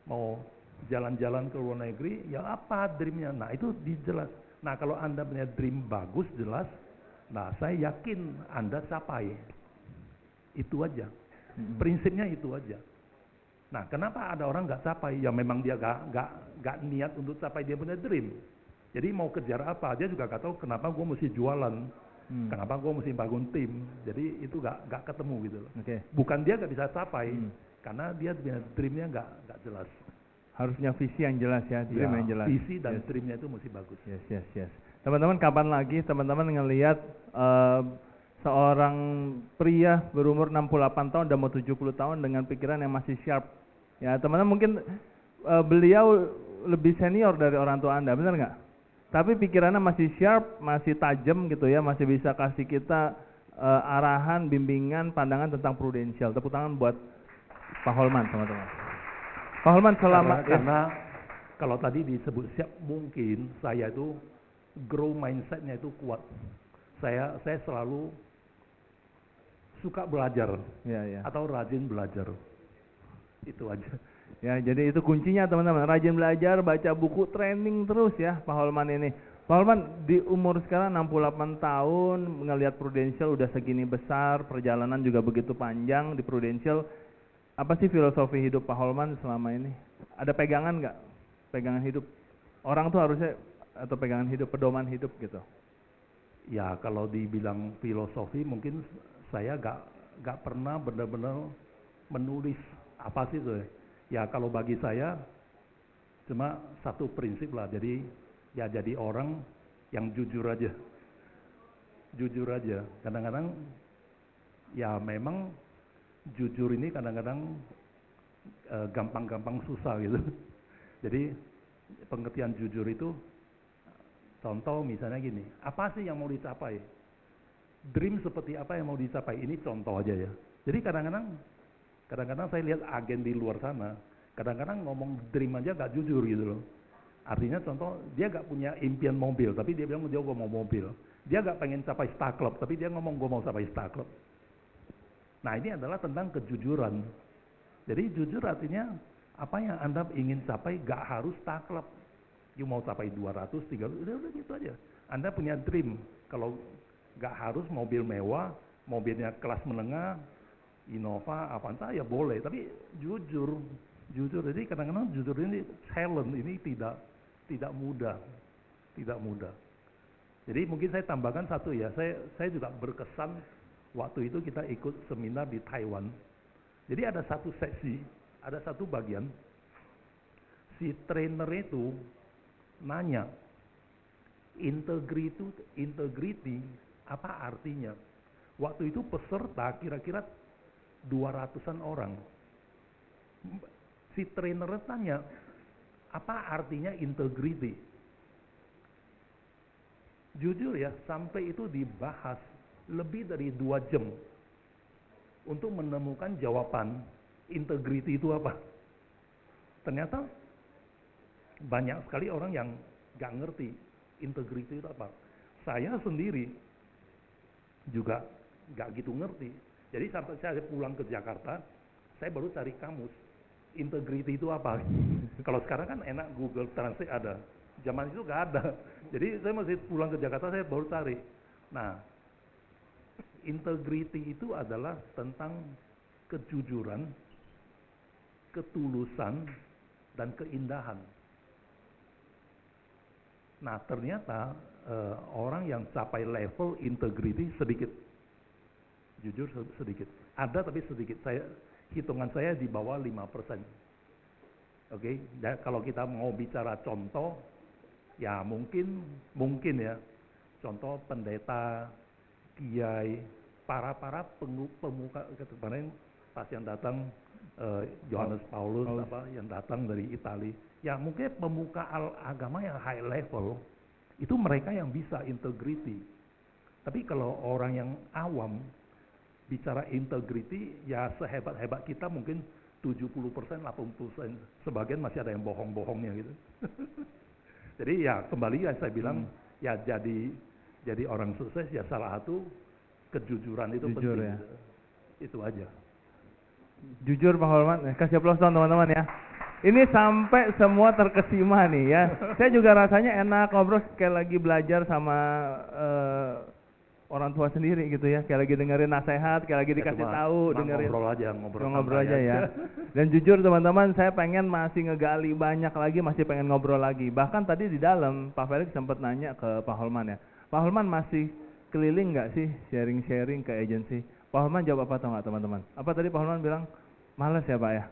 mau jalan-jalan ke luar negeri? Ya apa dreamnya? Nah itu dijelas. Nah kalau Anda punya dream bagus, jelas, nah saya yakin Anda capai. Itu aja. Prinsipnya itu aja. Nah, kenapa ada orang nggak capai? Ya memang dia nggak niat untuk capai dia punya dream. Jadi mau kejar apa? Dia juga nggak tahu kenapa gue mesti jualan, kenapa gue mesti bangun tim. Jadi itu nggak ketemu gitu loh. Bukan dia nggak bisa capai, karena dia punya dreamnya nggak jelas.
Harus punya visi yang jelas ya, dream yang jelas.
Visi dan dreamnya itu mesti bagus.
Yes. Teman-teman, kapan lagi teman-teman ngelihat seorang pria berumur 68 tahun dan mau 70 tahun dengan pikiran yang masih sharp. Ya, teman-teman mungkin beliau lebih senior dari orang tua Anda, benar nggak? Tapi pikirannya masih sharp, masih tajam gitu ya, masih bisa kasih kita arahan, bimbingan, pandangan tentang Prudential. Tepuk tangan buat Pak Holman, teman-teman. Pak Holman selama
karena kalau tadi disebut siap, mungkin saya itu grow mindsetnya itu kuat. Saya selalu suka belajar
Ya, ya.
atau rajin belajar. Itu aja.
Ya, jadi itu kuncinya teman-teman. Rajin belajar, baca buku, training terus ya Pak Holman ini. Pak Holman di umur sekarang 68 tahun, ngelihat Prudential udah segini besar, perjalanan juga begitu panjang di Prudential. Apa sih filosofi hidup Pak Holman selama ini? Ada pegangan nggak? Pegangan hidup. Orang tuh harusnya, atau pegangan hidup, pedoman hidup gitu.
Ya kalau dibilang filosofi mungkin saya gak pernah benar-benar menulis apa sih itu. Ya kalau bagi saya cuma satu prinsip lah. Jadi ya jadi orang yang jujur aja. Jujur aja. Kadang-kadang ya memang jujur ini kadang-kadang gampang-gampang susah gitu. Jadi pengertian jujur itu, contoh misalnya gini, apa sih yang mau dicapai? Dream seperti apa yang mau dicapai? Ini contoh aja ya. Jadi kadang-kadang saya lihat agen di luar sana, kadang-kadang ngomong dream aja gak jujur gitu loh. Artinya contoh, dia gak punya impian mobil, tapi dia bilang dia mau mobil. Dia gak pengen capai Star Club, tapi dia ngomong gue mau capai Star Club. Nah ini adalah tentang kejujuran. Jadi jujur artinya, apa yang Anda ingin capai gak harus Star Club. You mau capai 200, 300, udah gitu aja. Anda punya dream, kalau gak harus mobil mewah, mobilnya kelas menengah, Innova, Avanza ya boleh, tapi jujur. Jadi kadang-kadang jujur ini challenge, ini tidak mudah. Jadi mungkin saya tambahkan satu ya, saya juga berkesan waktu itu kita ikut seminar di Taiwan. Jadi ada satu seksi, ada satu bagian, si trainer itu nanya, integrity apa artinya? Waktu itu peserta kira-kira 200-an orang. Si trainer tanya, apa artinya integrity? Jujur ya, sampai itu dibahas lebih dari 2 jam untuk menemukan jawaban integrity itu apa. Ternyata banyak sekali orang yang gak ngerti integrity itu apa. Saya sendiri juga gak gitu ngerti. Jadi sampai saya pulang ke Jakarta, saya baru cari kamus. Integrity itu apa? Kalau sekarang kan enak, Google Translate ada. Zaman itu gak ada. Jadi saya masih pulang ke Jakarta, saya baru cari. Nah, integrity itu adalah tentang kejujuran, ketulusan, dan keindahan. Nah, ternyata orang yang capai level integrity sedikit. Jujur sedikit. Ada tapi sedikit. Hitungan saya di bawah 5%. Oke, kalau kita mau bicara contoh, ya mungkin ya. Contoh pendeta, kiai, para pemuka kemarin pas yang datang Yohanes Paulus yang datang dari Italia, ya mungkin pemuka agama yang high level itu mereka yang bisa integrity. Tapi kalau orang yang awam bicara integrity, ya sehebat-hebat kita mungkin 70%, 80%, sebagian masih ada yang bohong-bohongnya gitu. Jadi ya kembali yang saya bilang, ya jadi orang sukses ya salah satu kejujuran itu
jujur
penting.
Ya.
Itu aja.
Jujur Pak Holman, kasih aplaus teman-teman ya. Ini sampai semua terkesima nih ya. Saya juga rasanya enak ngobrol kayak lagi belajar sama orang tua sendiri gitu ya. Kayak lagi dengerin nasihat, kayak lagi dikasih tahu, dengerin. Ngobrol aja ya. Dan jujur teman-teman, saya pengen masih ngegali banyak lagi, masih pengen ngobrol lagi. Bahkan tadi di dalam Pak Felix sempat nanya ke Pak Holman ya. Pak Holman masih keliling nggak sih sharing-sharing ke agensi? Pak Holman jawab apa tau nggak teman-teman? Apa tadi Pak Holman bilang? Males ya Pak ya?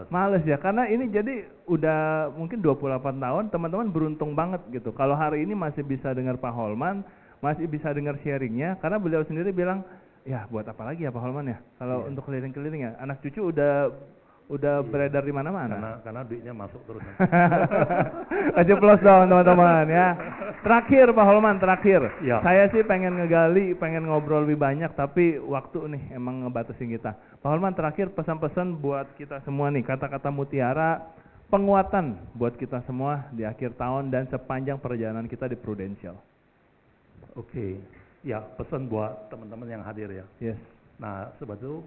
Males ya, karena ini jadi udah mungkin 28 tahun, teman-teman beruntung banget gitu. Kalau hari ini masih bisa dengar Pak Holman, masih bisa dengar sharingnya, karena beliau sendiri bilang, ya buat apa lagi ya Pak Holman ya? Kalau untuk keliling-keliling ya, anak cucu udah beredar di mana-mana.
Karena duitnya masuk terus.
Kasih plus dong teman-teman ya. Terakhir Pak Holman,
Ya.
Saya sih pengen ngegali, pengen ngobrol lebih banyak, tapi waktu nih emang ngebatasin kita. Pak Holman terakhir pesan-pesan buat kita semua nih, kata-kata mutiara, penguatan buat kita semua di akhir tahun dan sepanjang perjalanan kita di Prudential.
Oke. Ya pesan buat teman-teman yang hadir ya.
Yes.
Nah, sebetulnya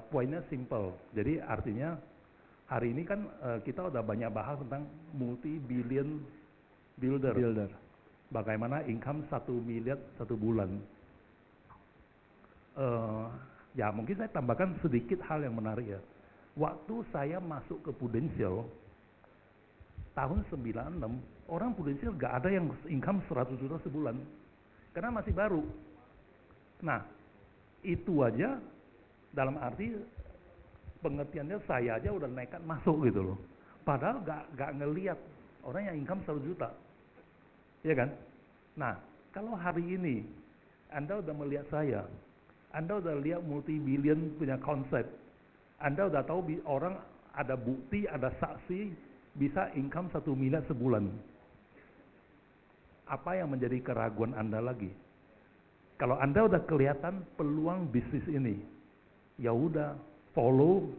poinnya simple. Jadi artinya hari ini kan kita udah banyak bahas tentang multi-billion builder. Bagaimana income 1 miliar 1 bulan. Ya mungkin saya tambahkan sedikit hal yang menarik ya. Waktu saya masuk ke Prudential tahun 96, orang Prudential gak ada yang income 100 juta sebulan. Karena masih baru. Nah, itu aja dalam arti pengertiannya saya aja udah nekat masuk gitu loh. Padahal gak ngelihat orang yang income 100 juta. Iya kan? Nah, kalau hari ini Anda udah melihat saya, Anda udah lihat multi-billion punya konsep, Anda udah tahu orang ada bukti, ada saksi, bisa income 1 miliar sebulan. Apa yang menjadi keraguan Anda lagi? Kalau Anda udah kelihatan peluang bisnis ini, ya udah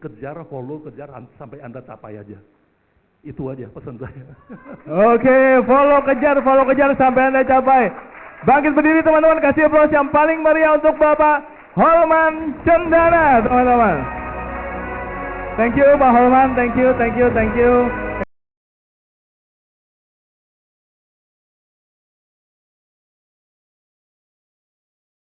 kejar sampai Anda capai aja. Itu aja pesan saya.
Oke, follow kejar sampai Anda capai. Bangkit berdiri teman-teman, kasih aplaus yang paling meriah untuk Bapak Holman Cendana, teman-teman. Thank you Pak Holman, thank you.